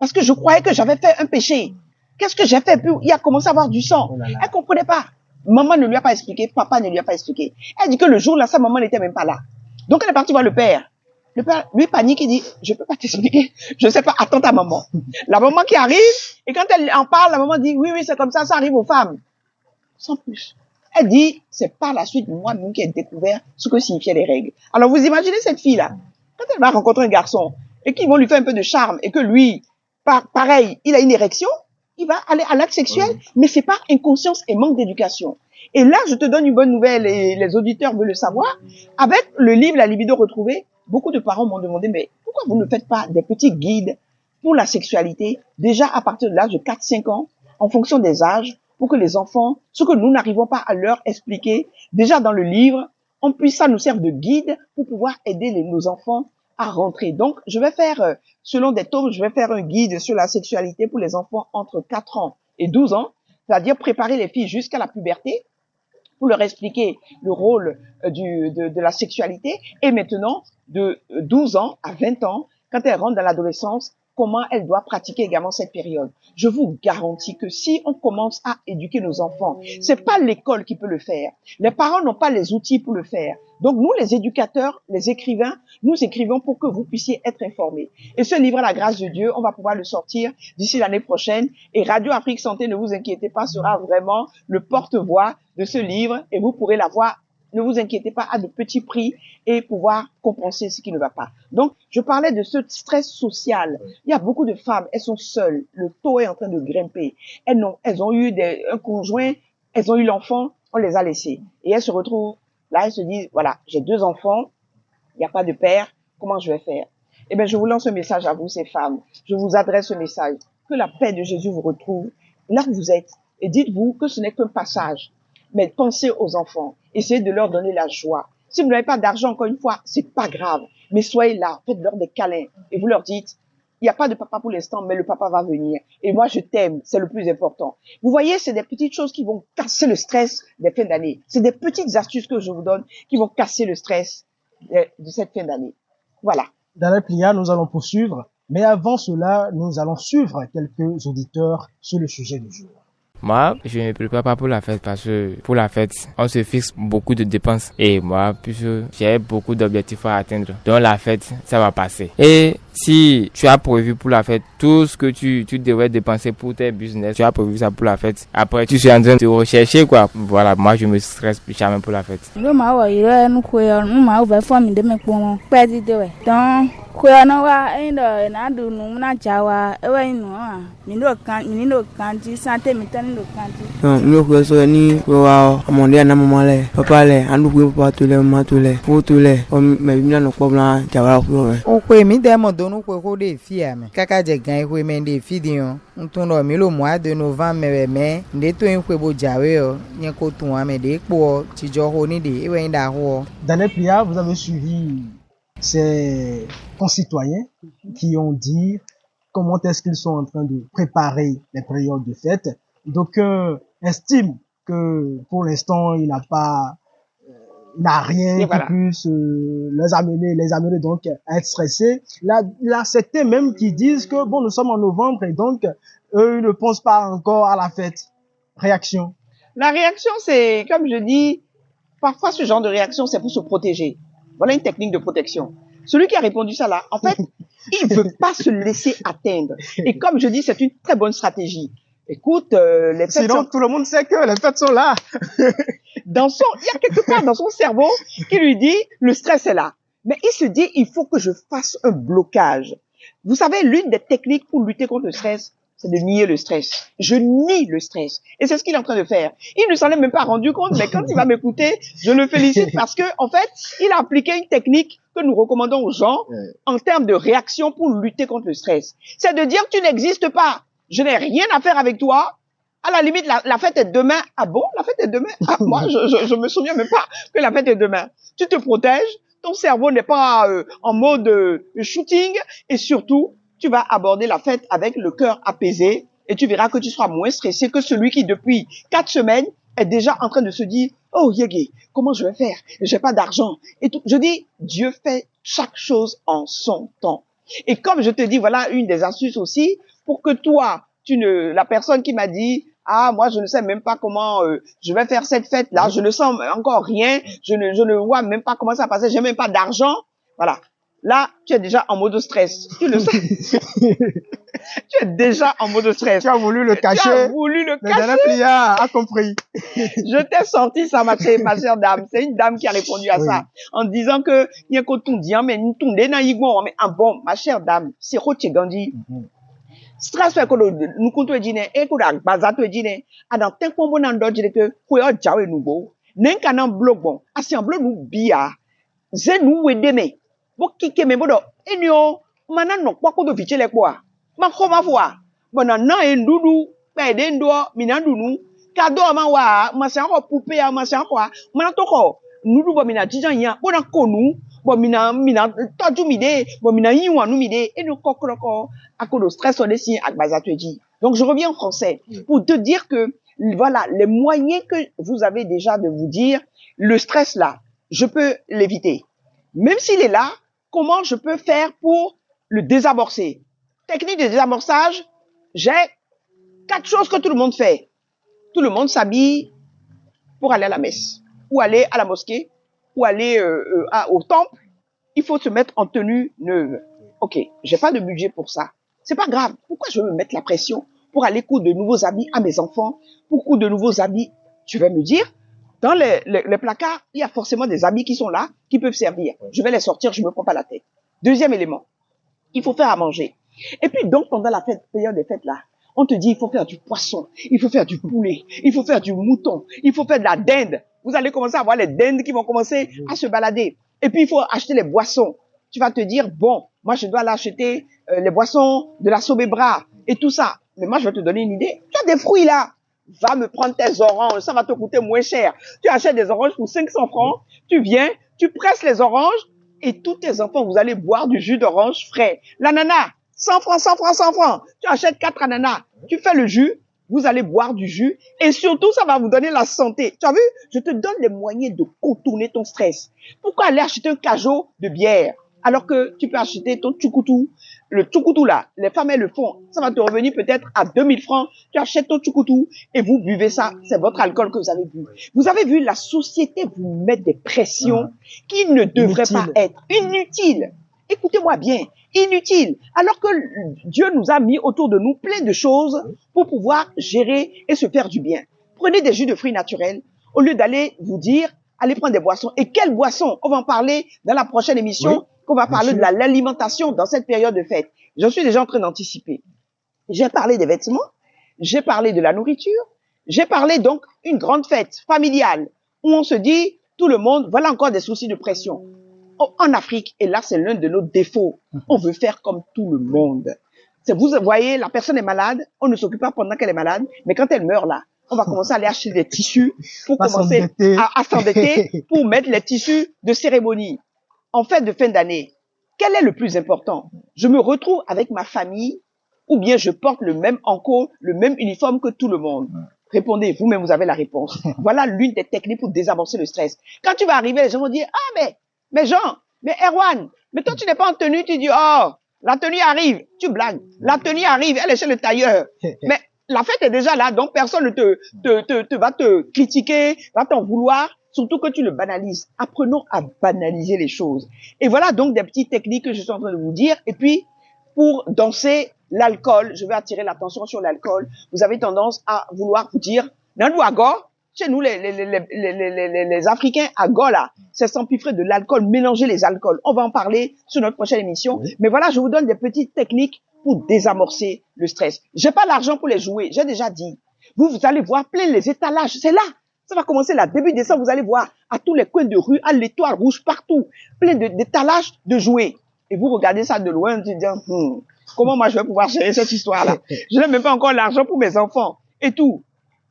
S4: parce que je croyais que j'avais fait un péché. Qu'est-ce que j'ai fait? Puis il a commencé à avoir du sang. Oh, elle comprenait pas. Maman ne lui a pas expliqué, papa ne lui a pas expliqué. Elle dit que le jour-là, sa maman n'était même pas là. Donc elle est partie voir le père. Le père, lui, panique, il dit, je peux pas t'expliquer. Je sais pas, attends ta maman. La maman qui arrive, et quand elle en parle, la maman dit, oui, c'est comme ça arrive aux femmes. Sans plus. Elle dit, c'est par la suite moi-même qui ai découvert ce que signifiaient les règles. Alors vous imaginez cette fille-là, quand elle va rencontrer un garçon, et qu'ils vont lui faire un peu de charme, et que lui, pareil, il a une érection, il va aller à l'acte sexuel, mais c'est par inconscience et manque d'éducation. Et là, je te donne une bonne nouvelle, et les auditeurs veulent le savoir. Avec le livre La libido retrouvée, beaucoup de parents m'ont demandé, mais pourquoi vous ne faites pas des petits guides pour la sexualité, déjà à partir de l'âge de 4-5 ans, en fonction des âges, pour que les enfants, ce que nous n'arrivons pas à leur expliquer, déjà dans le livre, ça nous serve de guide pour pouvoir aider nos enfants à rentrer. Donc, je vais faire, selon des tomes, je vais faire un guide sur la sexualité pour les enfants entre 4 ans et 12 ans, c'est-à-dire préparer les filles jusqu'à la puberté, pour leur expliquer le rôle de la sexualité, et maintenant, de 12 ans à 20 ans, quand elles rentrent dans l'adolescence, comment elles doivent pratiquer également cette période. Je vous garantis que si on commence à éduquer nos enfants, c'est pas l'école qui peut le faire. Les parents n'ont pas les outils pour le faire. Donc nous, les éducateurs, les écrivains, nous écrivons pour que vous puissiez être informés. Et ce livre, à la grâce de Dieu, on va pouvoir le sortir d'ici l'année prochaine. Et Radio Afrique Santé, ne vous inquiétez pas, sera vraiment le porte-voix de ce livre et vous pourrez l'avoir. Ne vous inquiétez pas, à de petits prix et pouvoir compenser ce qui ne va pas. Donc, je parlais de ce stress social. Il y a beaucoup de femmes, elles sont seules. Le taux est en train de grimper. Elles ont eu un conjoint, elles ont eu l'enfant. On les a laissés. Et elles se retrouvent, là, elles se disent, voilà, j'ai 2 enfants, il n'y a pas de père, comment je vais faire? Eh bien, je vous lance un message à vous, ces femmes. Je vous adresse ce message. Que la paix de Jésus vous retrouve là où vous êtes. Et dites-vous que ce n'est qu'un passage. Mais pensez aux enfants. Essayez de leur donner la joie. Si vous n'avez pas d'argent, encore une fois, c'est pas grave. Mais soyez là, faites-leur des câlins. Et vous leur dites, il n'y a pas de papa pour l'instant, mais le papa va venir. Et moi, je t'aime. C'est le plus important. Vous voyez, c'est des petites choses qui vont casser le stress des fins d'année. C'est des petites astuces que je vous donne qui vont casser le stress de cette fin d'année. Voilà.
S3: Daniel Plia, nous allons poursuivre. Mais avant cela, nous allons suivre quelques auditeurs sur le sujet du jour.
S1: Moi, je ne me prépare pas pour la fête parce que pour la fête, on se fixe beaucoup de dépenses. Et moi, puisque j'ai beaucoup d'objectifs à atteindre, donc la fête, ça va passer. Et si tu as prévu pour la fête tout ce que tu devrais dépenser pour tes business, tu as prévu ça pour la fête. Après, tu suis en train de rechercher quoi. Voilà, moi, je me stresse plus jamais pour la fête.
S5: Nous pouvons défier, kaka de gain pour mener vidéo. On tourne le mois de novembre, mais des tout un peu de jawe, n'y a qu'au tout un mais des pour Tijoroni de Ewendaho.
S3: Daniel Plia, vous avez suivi ces concitoyens qui ont dit comment est-ce qu'ils sont en train de préparer les périodes de fête. D'aucuns estiment que pour l'instant, il n'a rien qui puisse les amener donc à être stressés. Là, certains même qui disent que bon, nous sommes en novembre et donc eux ils ne pensent pas encore à la fête. Réaction.
S4: La réaction, c'est, comme je dis, parfois ce genre de réaction, c'est pour se protéger. Voilà une technique de protection. Celui qui a répondu ça là, en fait, il veut pas se laisser atteindre. Et comme je dis, c'est une très bonne stratégie. Écoute, les fêtes
S3: sinon, tout le monde sait que les fêtes sont là.
S4: il y a quelque part dans son cerveau qui lui dit, le stress est là. Mais il se dit, il faut que je fasse un blocage. Vous savez, l'une des techniques pour lutter contre le stress, c'est de nier le stress. Je nie le stress. Et c'est ce qu'il est en train de faire. Il ne s'en est même pas rendu compte, mais quand il va m'écouter, je le félicite parce que, en fait, il a appliqué une technique que nous recommandons aux gens en termes de réaction pour lutter contre le stress. C'est de dire, tu n'existes pas. Je n'ai rien à faire avec toi. À la limite, la fête est demain. Ah bon? La fête est demain? Ah, moi, je me souviens même pas que la fête est demain. Tu te protèges. Ton cerveau n'est pas en mode shooting. Et surtout, tu vas aborder la fête avec le cœur apaisé. Et tu verras que tu seras moins stressé que celui qui, depuis 4 semaines, est déjà en train de se dire, oh, yégué, comment je vais faire? J'ai pas d'argent. Et tout. Je dis, Dieu fait chaque chose en son temps. Et comme je te dis, voilà une des astuces aussi, pour que toi, la personne qui m'a dit, ah, moi, je ne sais même pas comment je vais faire cette fête-là, je ne sens encore rien, je ne vois même pas comment ça va passer, j'ai même pas d'argent. Voilà. Là, tu es déjà en mode stress. Tu le sais. Tu es déjà en mode stress.
S3: Tu as voulu le cacher.
S4: Tu as voulu le cacher.
S3: Daniel Plia a compris.
S4: Je t'ai sorti ça, ma chère dame. C'est une dame qui a répondu à ça. En disant que, il y a qu'au tout dire, mais tout mais ah bon, ma chère dame, c'est Roche Gandhi. Stress fait que nous comptons dîner et que la baza to dîner à dans tant qu'on bon ando dire que ko yo jawe nous bo nen kana blog bon assemble nous bia ze nous wedeme bo kike me bodo enio mana no kwa ko do fichele kwa ma ko ma fwa bona na e ndudu pe de ndo minandu nu kado ma wa ma se ko poupe ya ma se ko mana to ko nudu bo mina jijan ya bona ko nu bo mina toju mide bo mina yiwa nu mide e no kokroko à cause de stress on est si dit. Donc je reviens en français pour te dire que voilà les moyens que vous avez déjà de vous dire le stress là, je peux l'éviter. Même s'il est là, comment je peux faire pour le désamorcer? Technique de désamorçage, j'ai 4 choses que tout le monde fait. Tout le monde s'habille pour aller à la messe ou aller à la mosquée ou aller au temple. Il faut se mettre en tenue neuve. OK, j'ai pas de budget pour ça. C'est pas grave. Pourquoi je veux me mettre la pression pour aller coudre de nouveaux habits à mes enfants, pour coudre de nouveaux habits? Tu vas me dire, dans les placards, il y a forcément des habits qui sont là, qui peuvent servir. Je vais les sortir, je me prends pas la tête. Deuxième élément, il faut faire à manger. Et puis donc, pendant la période des fêtes là, On te dit, il faut faire du poisson, il faut faire du poulet, il faut faire du mouton, il faut faire de la dinde. Vous allez commencer à voir les dindes qui vont commencer à se balader. Et puis, il faut acheter les boissons. Tu vas te dire, bon, moi, je dois aller acheter les boissons de la Sobebra et tout ça. Mais moi, je vais te donner une idée. Tu as des fruits là. Va me prendre tes oranges, ça va te coûter moins cher. Tu achètes des oranges pour 500 francs, tu viens, tu presses les oranges et tous tes enfants, vous allez boire du jus d'orange frais. L'ananas, 100 francs, 100 francs, 100 francs. Tu achètes 4 ananas, tu fais le jus, vous allez boire du jus et surtout, ça va vous donner la santé. Tu as vu? Je te donne les moyens de contourner ton stress. Pourquoi aller acheter un cajot de bière alors que tu peux acheter ton tchoukoutou? Le tchoukoutou là, les femmes elles le font. Ça va te revenir peut-être à 2000 francs. Tu achètes ton tchoukoutou et vous buvez ça. C'est votre alcool que vous avez bu. Vous avez vu, la société vous met des pressions qui ne devraient pas être inutiles. Écoutez-moi bien, inutiles. Alors que Dieu nous a mis autour de nous plein de choses pour pouvoir gérer et se faire du bien. Prenez des jus de fruits naturels au lieu d'aller vous dire, allez prendre des boissons. Et quelles boissons? On va en parler dans la prochaine émission. Oui. Qu'on va parler de l'alimentation dans cette période de fête. Je suis déjà en train d'anticiper. J'ai parlé des vêtements, j'ai parlé de la nourriture, j'ai parlé donc une grande fête familiale où on se dit, tout le monde, voilà encore des soucis de pression. En Afrique, et là c'est l'un de nos défauts, on veut faire comme tout le monde. Vous voyez, la personne est malade, on ne s'occupe pas pendant qu'elle est malade, mais quand elle meurt là, on va commencer à aller acheter des tissus pour commencer à s'endetter pour mettre les tissus de cérémonie. En fête de fin d'année, quel est le plus important? Je me retrouve avec ma famille ou bien je porte le même enco, le même uniforme que tout le monde? Répondez, vous-même vous avez la réponse. Voilà l'une des techniques pour désamorcer le stress. Quand tu vas arriver, les gens vont dire, ah mais Jean, mais Erwan, mais toi tu n'es pas en tenue, tu dis, oh, la tenue arrive, tu blagues. La tenue arrive, elle est chez le tailleur. Mais la fête est déjà là, donc personne ne va te critiquer, va t'en vouloir. Surtout que tu le banalises. Apprenons à banaliser les choses. Et voilà donc des petites techniques que je suis en train de vous dire. Et puis, pour danser, l'alcool, je vais attirer l'attention sur l'alcool. Vous avez tendance à vouloir vous dire, non, agor, chez nous, les Africains, agor là, c'est s'empiffrer de l'alcool, mélanger les alcools. On va en parler sur notre prochaine émission. Oui. Mais voilà, je vous donne des petites techniques pour désamorcer le stress. J'ai pas l'argent pour les jouer, j'ai déjà dit. Vous allez voir plein les étalages, c'est là. Ça va commencer là, début décembre, vous allez voir à tous les coins de rue, à l'étoile rouge partout, plein d'étalages de jouets. Et vous regardez ça de loin, vous dites, comment moi je vais pouvoir gérer cette histoire-là? Je n'ai même pas encore l'argent pour mes enfants et tout.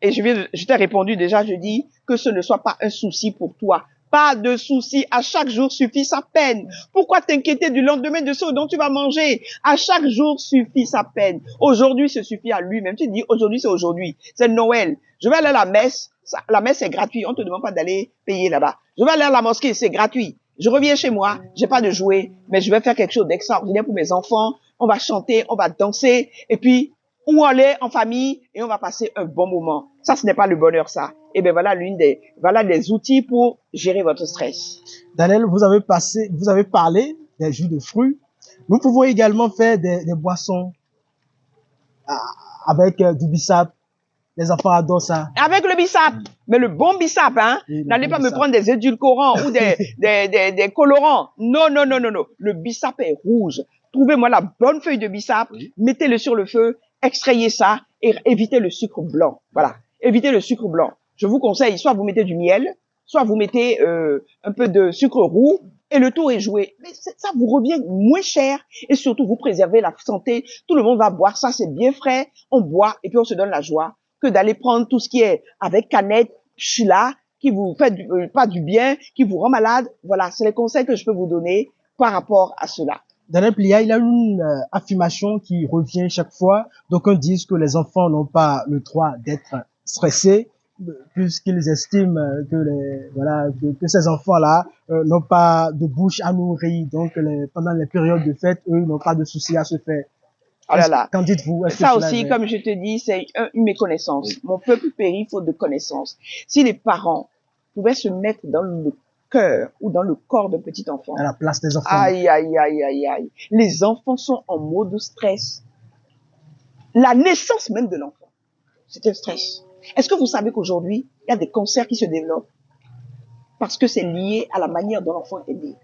S4: Et je t'ai répondu déjà, je dis que ce ne soit pas un souci pour toi. Pas de souci, à chaque jour suffit sa peine. Pourquoi t'inquiéter du lendemain de ce dont tu vas manger? À chaque jour suffit sa peine. Aujourd'hui, ce suffit à lui-même. Tu dis, aujourd'hui, c'est aujourd'hui. C'est Noël. Je vais aller à la messe. La messe est gratuite. On te demande pas d'aller payer là-bas. Je vais aller à la mosquée. C'est gratuit. Je reviens chez moi. J'ai pas de jouets, mais je vais faire quelque chose d'extraordinaire pour mes enfants. On va chanter, on va danser. Et puis, on va aller en famille et on va passer un bon moment. Ça, ce n'est pas le bonheur, ça. Et bien, voilà voilà des outils pour gérer votre stress.
S3: Daniel, vous avez parlé des jus de fruits. Nous pouvons également faire des boissons avec du bissap. Les enfants adorent ça.
S4: Avec le bissap. Mais le bon bissap, hein. Oui, n'allez pas me prendre des édulcorants ou des colorants. Non. Le bissap est rouge. Trouvez-moi la bonne feuille de bissap. Oui. Mettez-le sur le feu. Extrayez ça et évitez le sucre blanc. Voilà. Évitez le sucre blanc. Je vous conseille, soit vous mettez du miel, soit vous mettez un peu de sucre roux et le tour est joué. Mais ça vous revient moins cher et surtout vous préservez la santé. Tout le monde va boire ça, c'est bien frais. On boit et puis on se donne la joie que d'aller prendre tout ce qui est avec canette, chila, qui vous fait pas du bien, qui vous rend malade. Voilà, c'est les conseils que je peux vous donner par rapport à cela.
S3: Daniel Plia, il y a une affirmation qui revient chaque fois. Donc on dit que les enfants n'ont pas le droit d'être stressés puisqu'ils estiment que ces enfants-là n'ont pas de bouche à nourrir. Donc pendant les périodes de fête, eux n'ont pas de soucis à se faire.
S4: Oh là là.
S3: Qu'en dites-vous?
S4: Ça aussi, comme je te dis, c'est une méconnaissance. Oui. Mon peuple périt faute de connaissance. Si les parents pouvaient se mettre dans le cœur ou dans le corps d'un petit enfant.
S3: À la place des enfants.
S4: Aïe. Les enfants sont en mode stress. La naissance même de l'enfant, c'est un stress. Est-ce que vous savez qu'aujourd'hui, il y a des cancers qui se développent parce que c'est lié à la manière dont l'enfant est né.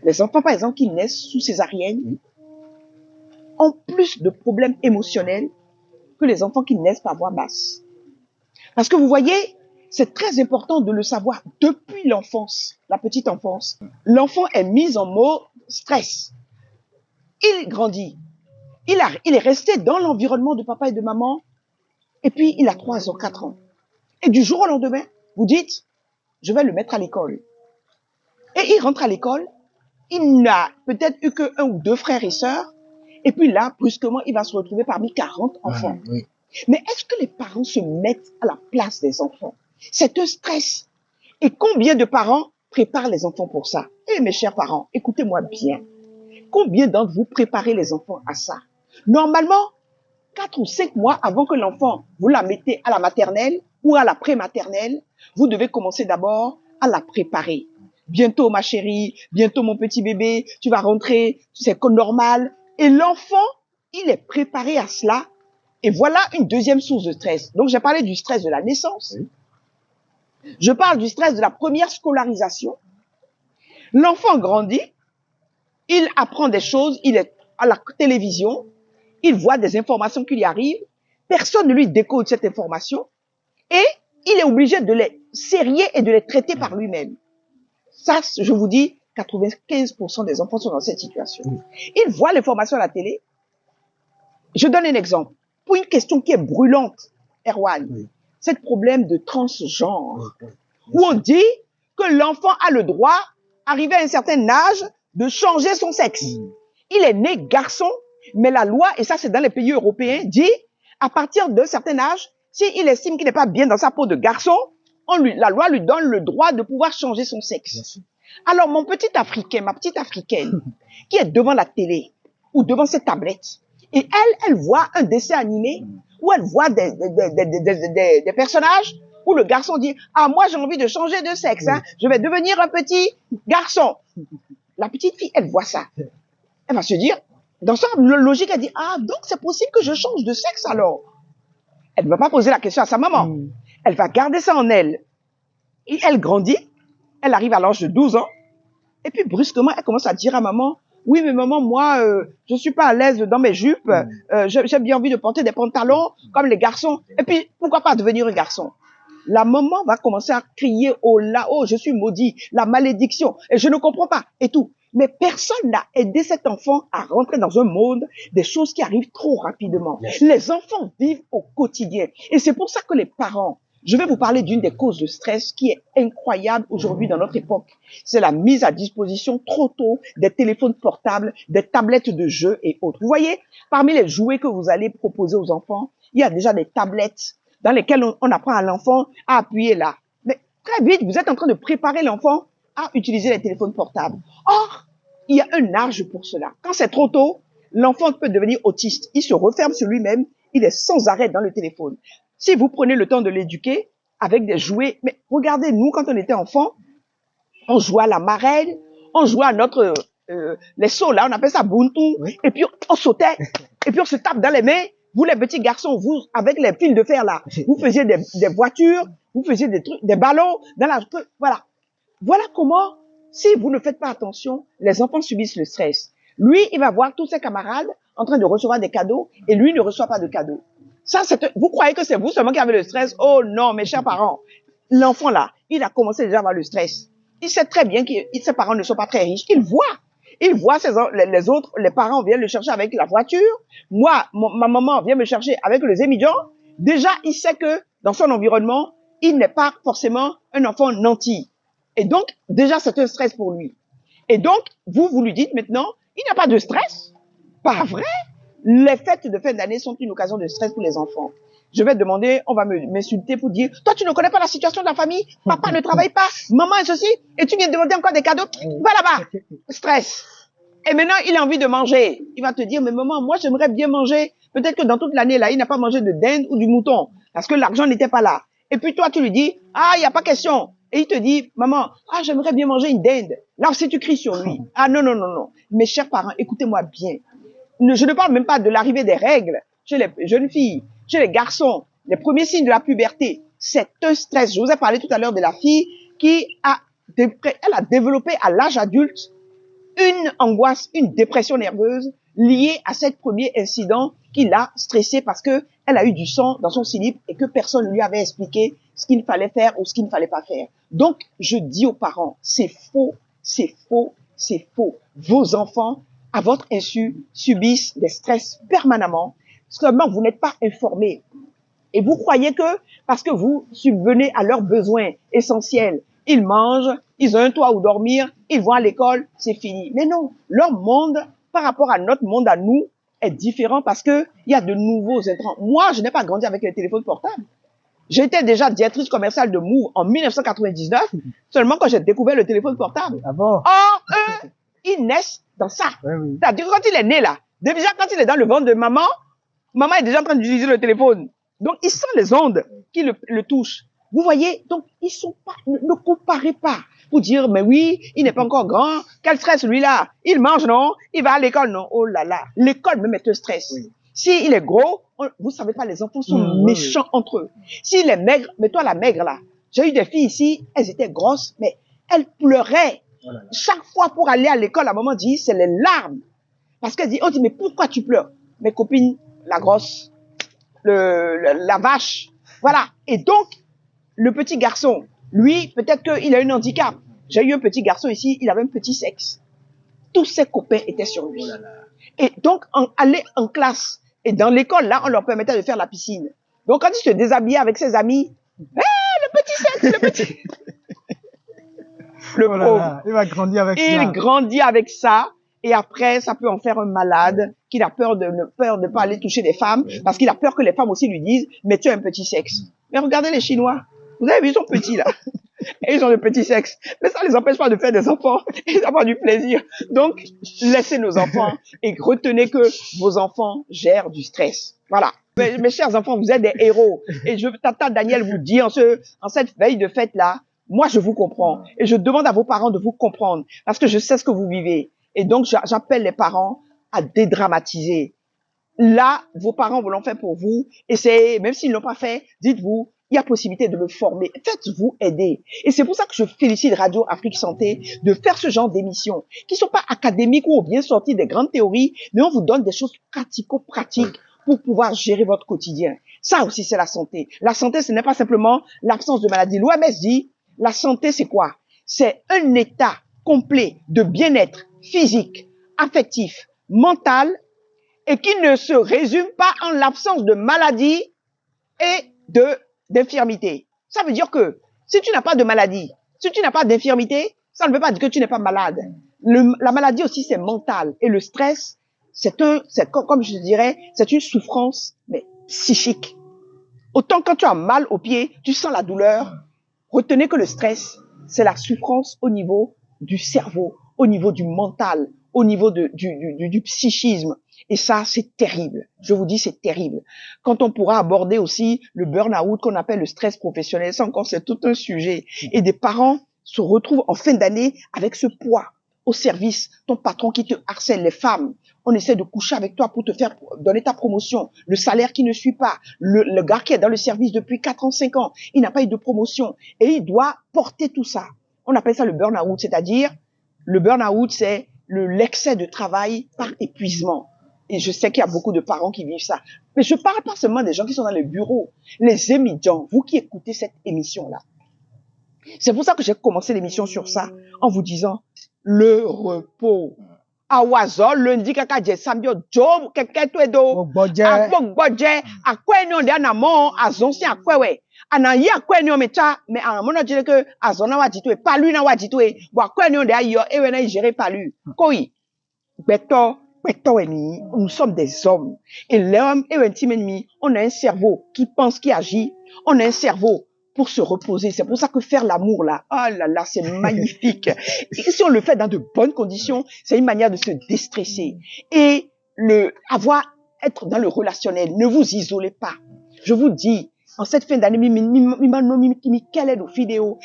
S4: Les enfants, par exemple, qui naissent sous césarienne, ont plus de problèmes émotionnels que les enfants qui naissent par voie basse. Parce que vous voyez, c'est très important de le savoir depuis l'enfance, la petite enfance. L'enfant est mis en mode stress. Il grandit. Il est resté dans l'environnement de papa et de maman. Et puis, il a 3 ans, 4 ans. Et du jour au lendemain, vous dites, je vais le mettre à l'école. Et il rentre à l'école. Il n'a peut-être eu que 1 ou 2 frères et sœurs. Et puis là, brusquement, il va se retrouver parmi 40 enfants.
S3: Oui.
S4: Mais est-ce que les parents se mettent à la place des enfants? C'est un stress. Et combien de parents préparent les enfants pour ça? Eh mes chers parents, écoutez-moi bien. Combien d'entre vous préparez les enfants à ça? Normalement, 4 ou 5 mois avant que l'enfant, vous la mettez à la maternelle ou à la prématernelle, vous devez commencer d'abord à la préparer. Bientôt ma chérie, bientôt mon petit bébé, tu vas rentrer, c'est normal. Et l'enfant, il est préparé à cela. Et voilà une deuxième source de stress. Donc, j'ai parlé du stress de la naissance.
S3: Oui.
S4: Je parle du stress de la première scolarisation. L'enfant grandit, il apprend des choses, il est à la télévision, il voit des informations qui lui arrivent, personne ne lui décode cette information, et il est obligé de les sérier et de les traiter par lui-même. Ça, je vous dis, 95% des enfants sont dans cette situation. Ils voient l'information à la télé. Je donne un exemple. Pour une question qui est brûlante, Erwan, c'est le problème de transgenre, où on dit que l'enfant a le droit, arrivé à un certain âge, de changer son sexe. Il est né garçon, mais la loi, et ça c'est dans les pays européens, dit, à partir d'un certain âge, s'il estime qu'il n'est pas bien dans sa peau de garçon, la loi lui donne le droit de pouvoir changer son sexe. Alors mon petit Africain, ma petite Africaine, qui est devant la télé, ou devant cette tablette, et elle voit un dessin animé où elle voit des personnages où le garçon dit « Ah, moi j'ai envie de changer de sexe, hein, je vais devenir un petit garçon. » La petite fille, elle voit ça. Elle va se dire, dans sa logique, elle dit « Ah, donc c'est possible que je change de sexe alors ?» Elle ne va pas poser la question à sa maman. Elle va garder ça en elle. Et elle grandit, elle arrive à l'âge de 12 ans, et puis brusquement, elle commence à dire à maman, oui, mais maman, moi, je suis pas à l'aise dans mes jupes. J'ai bien envie de porter des pantalons comme les garçons. Et puis, pourquoi pas devenir un garçon? La maman va commencer à crier, oh là, oh, je suis maudit, la malédiction, et je ne comprends pas, et tout. Mais personne n'a aidé cet enfant à rentrer dans un monde des choses qui arrivent trop rapidement. Les enfants vivent au quotidien. Et c'est pour ça que les parents, je vais vous parler d'une des causes de stress qui est incroyable aujourd'hui dans notre époque. C'est la mise à disposition trop tôt des téléphones portables, des tablettes de jeux et autres. Vous voyez, parmi les jouets que vous allez proposer aux enfants, il y a déjà des tablettes dans lesquelles on apprend à l'enfant à appuyer là. Mais très vite, vous êtes en train de préparer l'enfant à utiliser les téléphones portables. Or, il y a un âge pour cela. Quand c'est trop tôt, l'enfant peut devenir autiste. Il se referme sur lui-même, il est sans arrêt dans le téléphone. Si vous prenez le temps de l'éduquer avec des jouets, mais regardez, nous, quand on était enfants, on jouait à la marelle, on jouait à notre, les sauts là, on appelle ça buntu, et puis on sautait, et puis on se tape dans les mains. Vous, les petits garçons, vous, avec les fils de fer là, vous faisiez des voitures, vous faisiez des trucs, des ballons, dans la, voilà. Voilà comment, si vous ne faites pas attention, les enfants subissent le stress. Lui, il va voir tous ses camarades en train de recevoir des cadeaux, et lui ne reçoit pas de cadeaux. Ça, vous croyez que c'est vous seulement qui avez le stress? Oh non, mes chers parents. L'enfant là, il a commencé déjà à avoir le stress. Il sait très bien que ses parents ne sont pas très riches. Il voit les autres, les parents viennent le chercher avec la voiture. Moi, ma maman vient me chercher avec les émigrants. Déjà, il sait que dans son environnement, il n'est pas forcément un enfant nanti. Et donc, déjà, c'est un stress pour lui. Et donc, vous lui dites maintenant, il n'y a pas de stress. Pas vrai? Les fêtes de fin d'année sont une occasion de stress pour les enfants. Je vais demander, on va m'insulter pour dire, toi, tu ne connais pas la situation de la famille, papa ne travaille pas, maman est ceci, et tu viens de demander encore des cadeaux, va là-bas, stress. Et maintenant, il a envie de manger. Il va te dire, mais maman, moi, j'aimerais bien manger. Peut-être que dans toute l'année, là, il n'a pas mangé de dinde ou du mouton, parce que l'argent n'était pas là. Et puis toi, tu lui dis, ah, il n'y a pas question. Et il te dit, maman, ah, j'aimerais bien manger une dinde. Là aussi, tu cries sur lui. Ah, non, non, non, non. Mes chers parents, écoutez-moi bien. Je ne parle même pas de l'arrivée des règles chez les jeunes filles, chez les garçons, les premiers signes de la puberté. C'est un stress. Je vous ai parlé tout à l'heure de la fille qui elle a développé à l'âge adulte une angoisse, une dépression nerveuse liée à cet premier incident qui l'a stressée parce que elle a eu du sang dans son slip et que personne ne lui avait expliqué ce qu'il fallait faire ou ce qu'il ne fallait pas faire. Donc, je dis aux parents, c'est faux, c'est faux, c'est faux. Vos enfants, à votre insu, subissent des stress permanemment. Seulement, vous n'êtes pas informés. Et vous croyez que, parce que vous subvenez à leurs besoins essentiels, ils mangent, ils ont un toit où dormir, ils vont à l'école, c'est fini. Mais non, leur monde, par rapport à notre monde à nous, est différent parce que il y a de nouveaux intrants. Moi, je n'ai pas grandi avec les téléphones portables. J'étais déjà directrice commerciale de Move en 1999, seulement quand j'ai découvert le téléphone portable.
S3: Ah bon?
S4: Or, eux, ils naissent dans ça.
S3: Oui, oui.
S4: C'est-à-dire quand il est né là, déjà quand il est dans le ventre de maman, maman est déjà en train d'utiliser le téléphone. Donc, il sent les ondes qui le touchent. Vous voyez, donc, ils sont pas, ne comparez pas. Pour dire, mais oui, il n'est pas encore grand. Quel stress, lui-là? Il mange, non? Il va à l'école, non? Oh là là. L'école me met un stress. Oui. S'il est gros, vous savez pas, les enfants sont méchants entre eux. S'il est maigre, mais toi, la maigre, là. J'ai eu des filles ici, elles étaient grosses, mais elles pleuraient. Oh là là. Chaque fois pour aller à l'école, la maman dit, c'est les larmes. Parce qu'elle dit, on dit, mais pourquoi tu pleures? Mes copines, la grosse, la vache. Voilà. Et donc, le petit garçon, lui, peut-être qu'il a un handicap. J'ai eu un petit garçon ici, il avait un petit sexe. Tous ses copains étaient sur lui. Et donc, aller en classe, et dans l'école, là, on leur permettait de faire la piscine. Donc, quand il se déshabillait avec ses amis, le petit sexe, le petit... Le pauvre.
S3: Il va grandir avec ça.
S4: Il grandit avec ça. Et après, ça peut en faire un malade qui a peur de pas aller toucher des femmes parce qu'il a peur que les femmes aussi lui disent, mais tu as un petit sexe. Mais regardez les Chinois. Vous avez vu, ils sont petits, là. Et ils ont le petit sexe. Mais ça les empêche pas de faire des enfants et d'avoir du plaisir. Donc, laissez nos enfants et retenez que vos enfants gèrent du stress. Voilà. Mes chers enfants, vous êtes des héros. Et Tata Daniel vous dit en cette veille de fête-là, moi, je vous comprends. Et je demande à vos parents de vous comprendre parce que je sais ce que vous vivez. Et donc, j'appelle les parents à dédramatiser. Là, vos parents vous l'ont fait pour vous. Essayez, même s'ils ne l'ont pas fait, dites-vous, il y a possibilité de me former. Faites-vous aider. Et c'est pour ça que je félicite Radio Afrique Santé de faire ce genre d'émissions qui sont pas académiques ou bien sorties des grandes théories, mais on vous donne des choses pratico-pratiques pour pouvoir gérer votre quotidien. Ça aussi, c'est la santé. La santé, ce n'est pas simplement l'absence de maladie. L'OMS dit, la santé, c'est quoi? C'est un état complet de bien-être physique, affectif, mental, et qui ne se résume pas en l'absence de maladie et d'infirmité. Ça veut dire que si tu n'as pas de maladie, si tu n'as pas d'infirmité, ça ne veut pas dire que tu n'es pas malade. La maladie aussi, c'est mental. Et le stress, c'est comme je dirais, c'est une souffrance, mais psychique. Autant quand tu as mal au pied, tu sens la douleur. Retenez que le stress, c'est la souffrance au niveau du cerveau, au niveau du mental, au niveau du psychisme. Et ça, c'est terrible. Je vous dis, c'est terrible. Quand on pourra aborder aussi le burn-out qu'on appelle le stress professionnel, ça encore, c'est tout un sujet. Et des parents se retrouvent en fin d'année avec ce poids au service, ton patron qui te harcèle, les femmes. On essaie de coucher avec toi pour te faire donner ta promotion. Le salaire qui ne suit pas. Le gars qui est dans le service depuis 4 ans, 5 ans, il n'a pas eu de promotion. Et il doit porter tout ça. On appelle ça le burn-out, c'est-à-dire, le burn-out, c'est l'excès de travail par épuisement. Et je sais qu'il y a beaucoup de parents qui vivent ça. Mais je parle pas seulement des gens qui sont dans les bureaux. Les émigrants, vous qui écoutez cette émission-là. C'est pour ça que j'ai commencé l'émission sur ça, en vous disant, le repos. Awazol, lundi, kaka, samedi, job, keke, twedo. Akpok bodje, akwenyo de anamon, azonsi akwewe. Anayi akwenyo mecha, mais anamono dire que azona wajitwe, palu na wajitwe, bo akwenyo de ayo, ewe na géré palu. Koi, beto, nous sommes des hommes. Et l'homme est un petit ennemi. On a un cerveau qui pense, qui agit. On a un cerveau pour se reposer. C'est pour ça que faire l'amour là, oh là là, c'est magnifique. Et si on le fait dans de bonnes conditions, c'est une manière de se déstresser. Et être dans le relationnel, ne vous isolez pas. Je vous dis, en cette fin d'année, quelle est nos vidéos,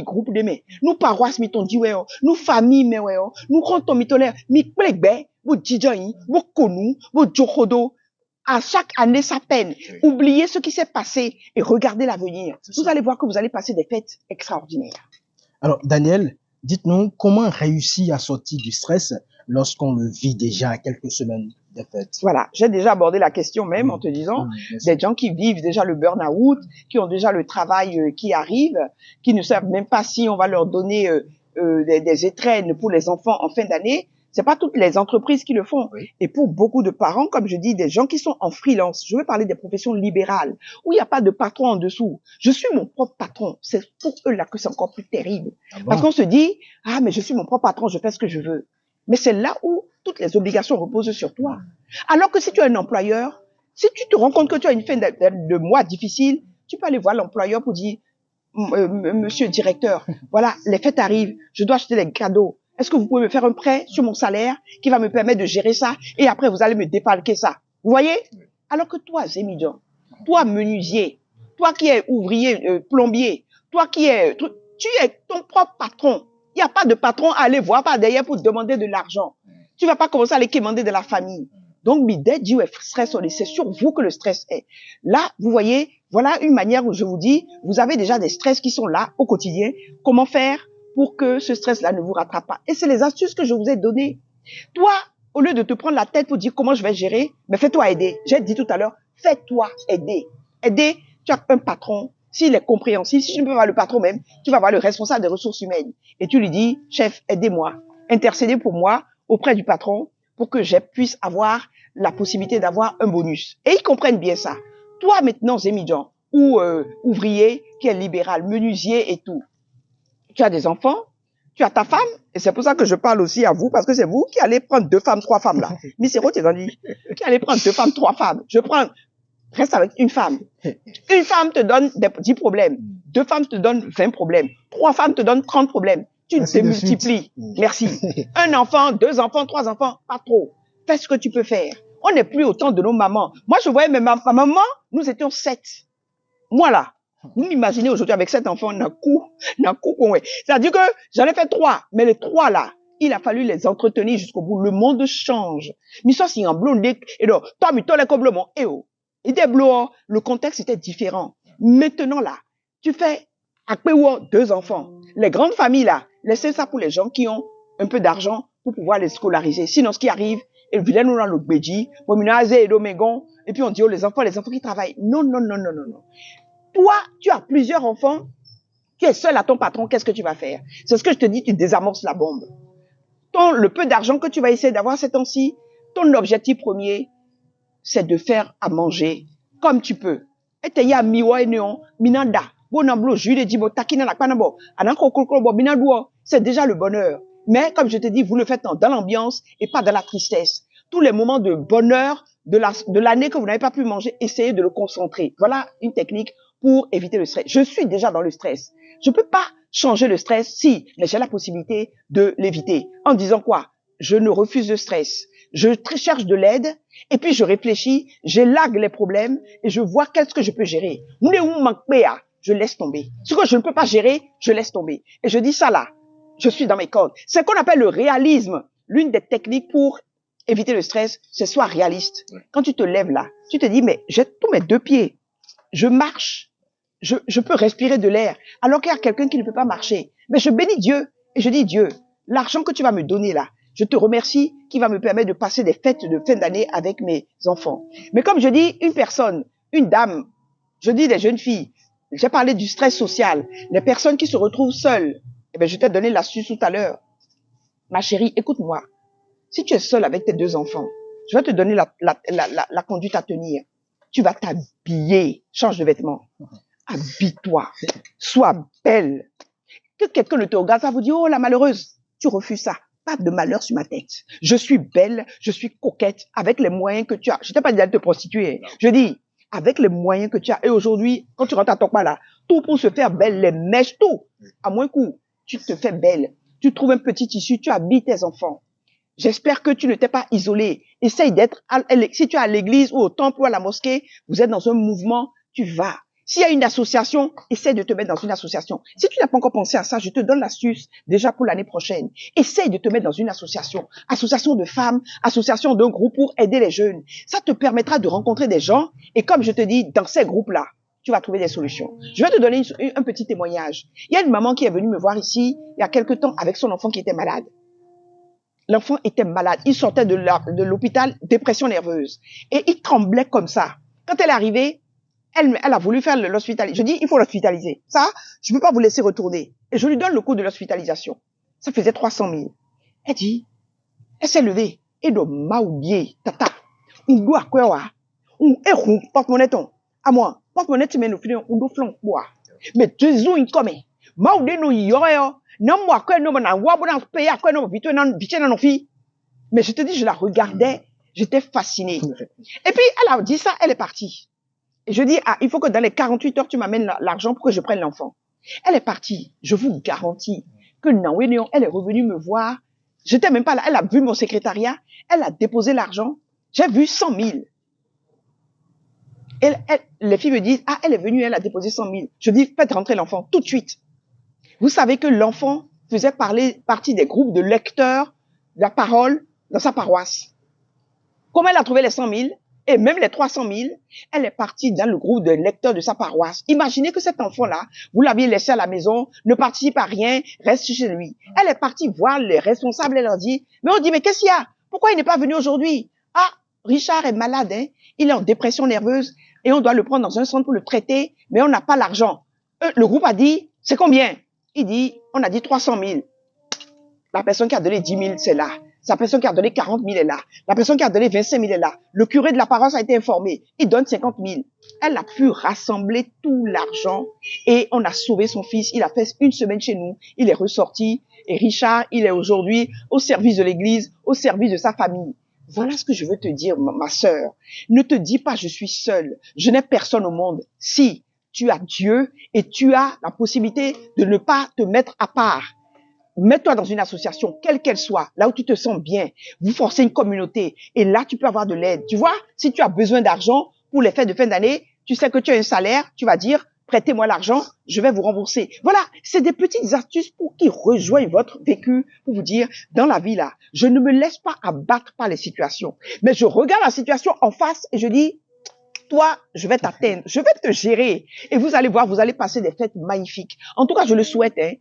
S4: groupe de mes, nous paroisses, nous famille, nous comptons, vous djidjoyi, vous konu, vous djokodo. À chaque année, sa peine. Oubliez ce qui s'est passé et regardez l'avenir. Vous allez voir que vous allez passer des fêtes extraordinaires.
S3: Alors, Daniel, dites-nous comment réussir à sortir du stress lorsqu'on le vit déjà à quelques semaines des fêtes.
S4: Voilà, j'ai déjà abordé la question même en te disant des gens qui vivent déjà le burn-out, qui ont déjà le travail qui arrive, qui ne savent même pas si on va leur donner des étrennes pour les enfants en fin d'année. C'est pas toutes les entreprises qui le font.
S3: Oui.
S4: Et pour beaucoup de parents, comme je dis, des gens qui sont en freelance, je veux parler des professions libérales, où il n'y a pas de patron en dessous. Je suis mon propre patron. C'est pour eux là que c'est encore plus terrible.
S3: Ah bon?
S4: Parce qu'on se dit, ah, mais je suis mon propre patron, je fais ce que je veux. Mais c'est là où toutes les obligations reposent sur toi. Alors que si tu es un employeur, si tu te rends compte que tu as une fin de mois difficile, tu peux aller voir l'employeur pour dire, monsieur le directeur, voilà, les fêtes arrivent, je dois acheter des cadeaux. Est-ce que vous pouvez me faire un prêt sur mon salaire qui va me permettre de gérer ça et après vous allez me défalquer ça? Vous voyez? Alors que toi, Zémidjan, toi, menuisier, toi qui es ouvrier, plombier, toi qui es, tu es ton propre patron. Il n'y a pas de patron à aller voir par derrière pour demander de l'argent. Tu vas pas commencer à aller quémander de la famille. Donc, bidé, dit, stress, c'est sur vous que le stress est. Là, vous voyez, voilà une manière où je vous dis, vous avez déjà des stress qui sont là au quotidien. Comment faire pour que ce stress-là ne vous rattrape pas? Et c'est les astuces que je vous ai données. Toi, au lieu de te prendre la tête pour dire comment je vais gérer, mais fais-toi aider. J'ai dit tout à l'heure, fais-toi aider. Aider, tu as un patron. S'il est compréhensif, si je ne peux pas voir le patron même, tu vas voir le responsable des ressources humaines. Et tu lui dis, chef, aidez-moi. Intercédez pour moi auprès du patron pour que je puisse avoir la possibilité d'avoir un bonus. Et ils comprennent bien ça. Toi, maintenant, Zémidjan, ou ouvrier qui est libéral, menuisier et tout, tu as des enfants, tu as ta femme, et c'est pour ça que je parle aussi à vous, parce que c'est vous qui allez prendre 2 femmes, 3 femmes là. Misero, tu as dit, qui allez prendre 2 femmes, 3 femmes. Reste avec une femme. Une femme te donne 10 problèmes. 2 femmes te donnent 20 problèmes. 3 femmes te donnent 30 problèmes. Tu te multiplies. Merci. Un enfant, 2 enfants, 3 enfants, pas trop. Fais ce que tu peux faire. On n'est plus au temps de nos mamans. Moi, je voyais ma maman, nous étions 7. Moi là, vous m'imaginez aujourd'hui avec 7 enfants, c'est-à-dire que j'en ai fait 3, mais les 3 là, il a fallu les entretenir jusqu'au bout. Le monde change. Mais ça, c'est un blondé. Et donc, toi, mais toi, les complètement, et des blancs, le contexte était différent. Maintenant là, tu fais à Péouan 2 enfants. Les grandes familles là, laissez ça pour les gens qui ont un peu d'argent pour pouvoir les scolariser. Sinon, ce qui arrive, et vilain nous dans le béji, et puis on dit, oh, les enfants qui travaillent. Non. Toi, tu as plusieurs enfants, tu es seul à ton patron, qu'est-ce que tu vas faire? C'est ce que je te dis, tu désamorces la bombe. Le peu d'argent que tu vas essayer d'avoir ces temps-ci, ton objectif premier, c'est de faire à manger comme tu peux. Et tu as miwa neon, minanda, bonamblo, juillet dibo, takina la panabo, ananko kolkolo, minadouo, c'est déjà le bonheur. Mais comme je te dis, vous le faites dans l'ambiance et pas dans la tristesse. Tous les moments de bonheur de l'année que vous n'avez pas pu manger, essayez de le concentrer. Voilà une technique pour éviter le stress. Je suis déjà dans le stress. Je peux pas changer le stress si, mais j'ai la possibilité de l'éviter. En disant quoi? Je ne refuse le stress. Je cherche de l'aide et puis je réfléchis, j'élague les problèmes et je vois qu'est-ce que je peux gérer. Je laisse tomber. Ce que je ne peux pas gérer, je laisse tomber. Et je dis ça là, je suis dans mes cordes. C'est ce qu'on appelle le réalisme. L'une des techniques pour éviter le stress, c'est sois réaliste. Quand tu te lèves là, tu te dis, mais j'ai tous mes 2 pieds. Je marche. Je peux respirer de l'air. Alors qu'il y a quelqu'un qui ne peut pas marcher. Mais je bénis Dieu. Et je dis, Dieu, l'argent que tu vas me donner là, je te remercie qui va me permettre de passer des fêtes de fin d'année avec mes enfants. Mais comme je dis, une personne, une dame, je dis des jeunes filles, j'ai parlé du stress social, les personnes qui se retrouvent seules. Eh bien, je t'ai donné l'astuce tout à l'heure. Ma chérie, écoute-moi. Si tu es seule avec tes 2 enfants, je vais te donner la conduite à tenir. Tu vas t'habiller, change de vêtements. Habille-toi, sois belle. Que quelqu'un ne te regarde pas, vous dit, oh la malheureuse, tu refuses ça. Pas de malheur sur ma tête. Je suis belle, je suis coquette, avec les moyens que tu as. Je t'ai pas dit d'aller te prostituer. Je dis, avec les moyens que tu as. Et aujourd'hui, quand tu rentres à ton pas là, tout pour se faire belle, les mèches, tout. À moins coup, tu te fais belle. Tu trouves un petit tissu, tu habilles tes enfants. J'espère que tu ne t'es pas isolé. Essaye d'être, si tu es à l'église ou au temple ou à la mosquée, vous êtes dans un mouvement, tu vas. S'il y a une association, essaye de te mettre dans une association. Si tu n'as pas encore pensé à ça, je te donne l'astuce déjà pour l'année prochaine. Essaye de te mettre dans une association. Association de femmes, association d'un groupe pour aider les jeunes. Ça te permettra de rencontrer des gens. Et comme je te dis, dans ces groupes-là, tu vas trouver des solutions. Je vais te donner un petit témoignage. Il y a une maman qui est venue me voir ici, il y a quelque temps, avec son enfant qui était malade. L'enfant était malade. Il sortait de l'hôpital, dépression nerveuse. Et il tremblait comme ça. Quand elle est arrivée, elle a voulu faire l'hospitalisation. Je dis, il faut l'hospitaliser. Ça, je ne peux pas vous laisser retourner. Et je lui donne le coût de l'hospitalisation. Ça faisait 300 000. Elle dit, elle s'est levée. Et de maoubier, tata. On doit quoi, on est porte-monnaie ton. À moi, porte-monnaie, tu mets le filet, on doit flanc, quoi. Mais deux ans, il comme. Maoudé, nous, y aurait, non, moi, quoi, non, on a payé, quoi, non, vite, non, fille. Mais je te dis, je la regardais, j'étais fascinée. Et puis, elle a dit ça, elle est partie. Et je dis, ah, il faut que dans les 48 heures, tu m'amènes l'argent pour que je prenne l'enfant. Elle est partie. Je vous garantis que Nawénéon, elle est revenue me voir. J'étais même pas là. Elle a vu mon secrétariat. Elle a déposé l'argent. J'ai vu 100 000. Les filles me disent, ah, elle est venue, elle a déposé 100 000. Je dis, faites rentrer l'enfant tout de suite. Vous savez que l'enfant faisait partie des groupes de lecteurs de la parole dans sa paroisse. Comment elle a trouvé les 100 000 et même les 300 000, elle est partie dans le groupe de lecteurs de sa paroisse. Imaginez que cet enfant-là, vous l'aviez laissé à la maison, ne participe à rien, reste chez lui. Elle est partie voir les responsables, elle leur dit, mais on dit, mais qu'est-ce qu'il y a? Pourquoi il n'est pas venu aujourd'hui? Ah, Richard est malade, hein? Il est en dépression nerveuse et on doit le prendre dans un centre pour le traiter, mais on n'a pas l'argent. Le groupe a dit, c'est combien? Il dit, on a dit 300 000. La personne qui a donné 10 000, c'est là. La personne qui a donné 40 000 est là. La personne qui a donné 25 000 est là. Le curé de la paroisse a été informé. Il donne 50 000. Elle a pu rassembler tout l'argent et on a sauvé son fils. Il a fait une semaine chez nous. Il est ressorti. Et Richard, il est aujourd'hui au service de l'église, au service de sa famille. Voilà ce que je veux te dire, ma sœur. Ne te dis pas, je suis seule. Je n'ai personne au monde. Si tu as Dieu et tu as la possibilité de ne pas te mettre à part. Mets-toi dans une association, quelle qu'elle soit, là où tu te sens bien. Vous forcez une communauté et là, tu peux avoir de l'aide. Tu vois, si tu as besoin d'argent pour les fêtes de fin d'année, tu sais que tu as un salaire, tu vas dire, prêtez-moi l'argent, je vais vous rembourser. Voilà, c'est des petites astuces pour qui rejoignent votre vécu, pour vous dire, dans la vie là, je ne me laisse pas abattre par les situations. Mais je regarde la situation en face et je dis, toi, je vais t'atteindre, je vais te gérer. Et vous allez voir, vous allez passer des fêtes magnifiques. En tout cas, je le souhaite, hein.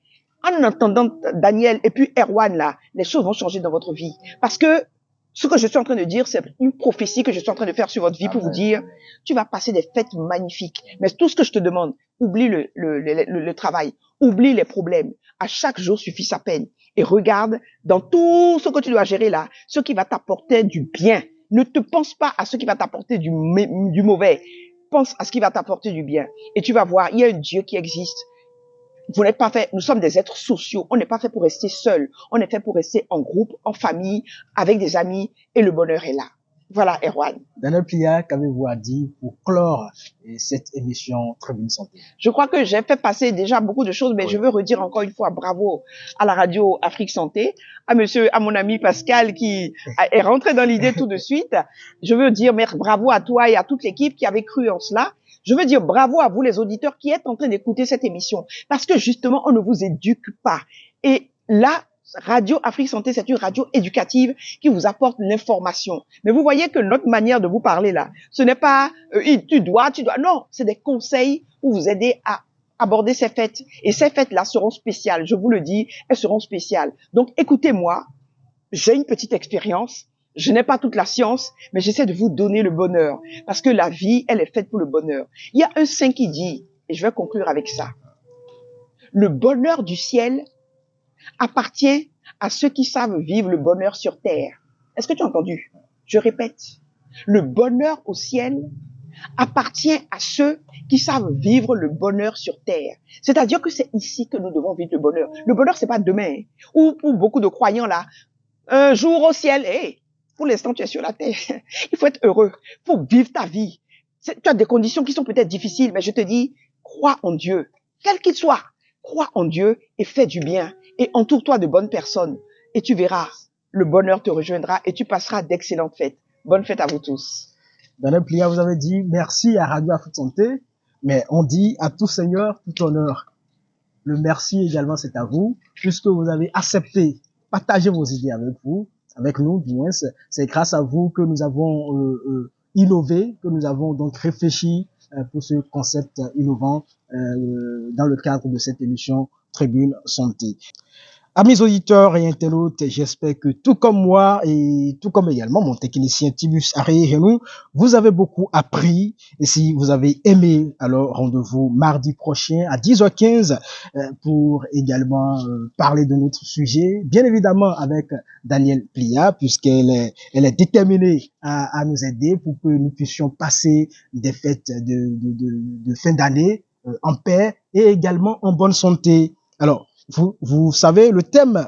S4: En entendant Daniel et puis Erwan là, les choses vont changer dans votre vie. Parce que ce que je suis en train de dire, c'est une prophétie que je suis en train de faire sur votre vie pour vous dire, tu vas passer des fêtes magnifiques. Mais tout ce que je te demande, oublie le travail, oublie les problèmes. À chaque jour suffit sa peine. Et regarde dans tout ce que tu dois gérer là, ce qui va t'apporter du bien. Ne te pense pas à ce qui va t'apporter du mauvais. Pense à ce qui va t'apporter du bien. Et tu vas voir, il y a un Dieu qui existe. Vous n'êtes pas fait, nous sommes des êtres sociaux. On n'est pas fait pour rester seul. On est fait pour rester en groupe, en famille, avec des amis, et le bonheur est là. Voilà, Erwan.
S3: Daniel Plia, qu'avez-vous à dire pour clore cette émission Tribune Santé?
S4: Je crois que j'ai fait passer déjà beaucoup de choses, mais oui. Je veux redire encore une fois bravo à la radio Afrique Santé, à mon ami Pascal qui est rentré dans l'idée tout de suite. Je veux dire bravo à toi et à toute l'équipe qui avait cru en cela. Je veux dire bravo à vous les auditeurs qui êtes en train d'écouter cette émission, parce que justement, on ne vous éduque pas. Et là, Radio Afrique Santé, c'est une radio éducative qui vous apporte l'information. Mais vous voyez que notre manière de vous parler là, ce n'est pas tu dois, non, c'est des conseils pour vous aider à aborder ces fêtes. Et ces fêtes-là seront spéciales, je vous le dis, elles seront spéciales. Donc écoutez-moi, j'ai une petite expérience. Je n'ai pas toute la science, mais j'essaie de vous donner le bonheur. Parce que la vie, elle est faite pour le bonheur. Il y a un saint qui dit, et je vais conclure avec ça, le bonheur du ciel appartient à ceux qui savent vivre le bonheur sur terre. Est-ce que tu as entendu? Je répète, le bonheur au ciel appartient à ceux qui savent vivre le bonheur sur terre. C'est-à-dire que c'est ici que nous devons vivre le bonheur. Le bonheur, c'est pas demain. Ou pour beaucoup de croyants là, un jour au ciel, pour l'instant, tu es sur la terre. Il faut être heureux. Il faut vivre ta vie. Tu as des conditions qui sont peut-être difficiles, mais je te dis, crois en Dieu. Quel qu'il soit, crois en Dieu et fais du bien. Et entoure-toi de bonnes personnes. Et tu verras, le bonheur te rejoindra et tu passeras d'excellentes fêtes. Bonne fête à vous tous.
S3: Daniel Plia, vous avez dit merci à Radio Afrique Santé, mais on dit à tout Seigneur, tout honneur. Le merci également, c'est à vous, puisque vous avez accepté, partager vos idées avec nous, du moins, c'est grâce à vous que nous avons innové, que nous avons donc réfléchi pour ce concept innovant dans le cadre de cette émission Tribune Santé. Amis auditeurs et internautes, j'espère que tout comme moi et tout comme également mon technicien Tibus Aré-Renou, vous avez beaucoup appris. Et si vous avez aimé, alors rendez-vous mardi prochain à 10h15 pour également parler de notre sujet. Bien évidemment avec Daniel Plia, puisqu'elle est déterminée à nous aider pour que nous puissions passer des fêtes de fin d'année en paix et également en bonne santé. Alors, vous savez, le thème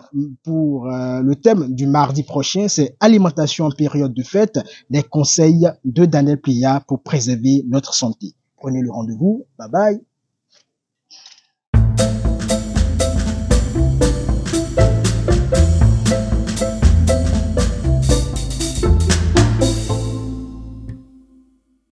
S3: du mardi prochain, c'est alimentation en période de fête, les conseils de Daniel Plia pour préserver notre santé. Prenez le rendez-vous. Bye bye.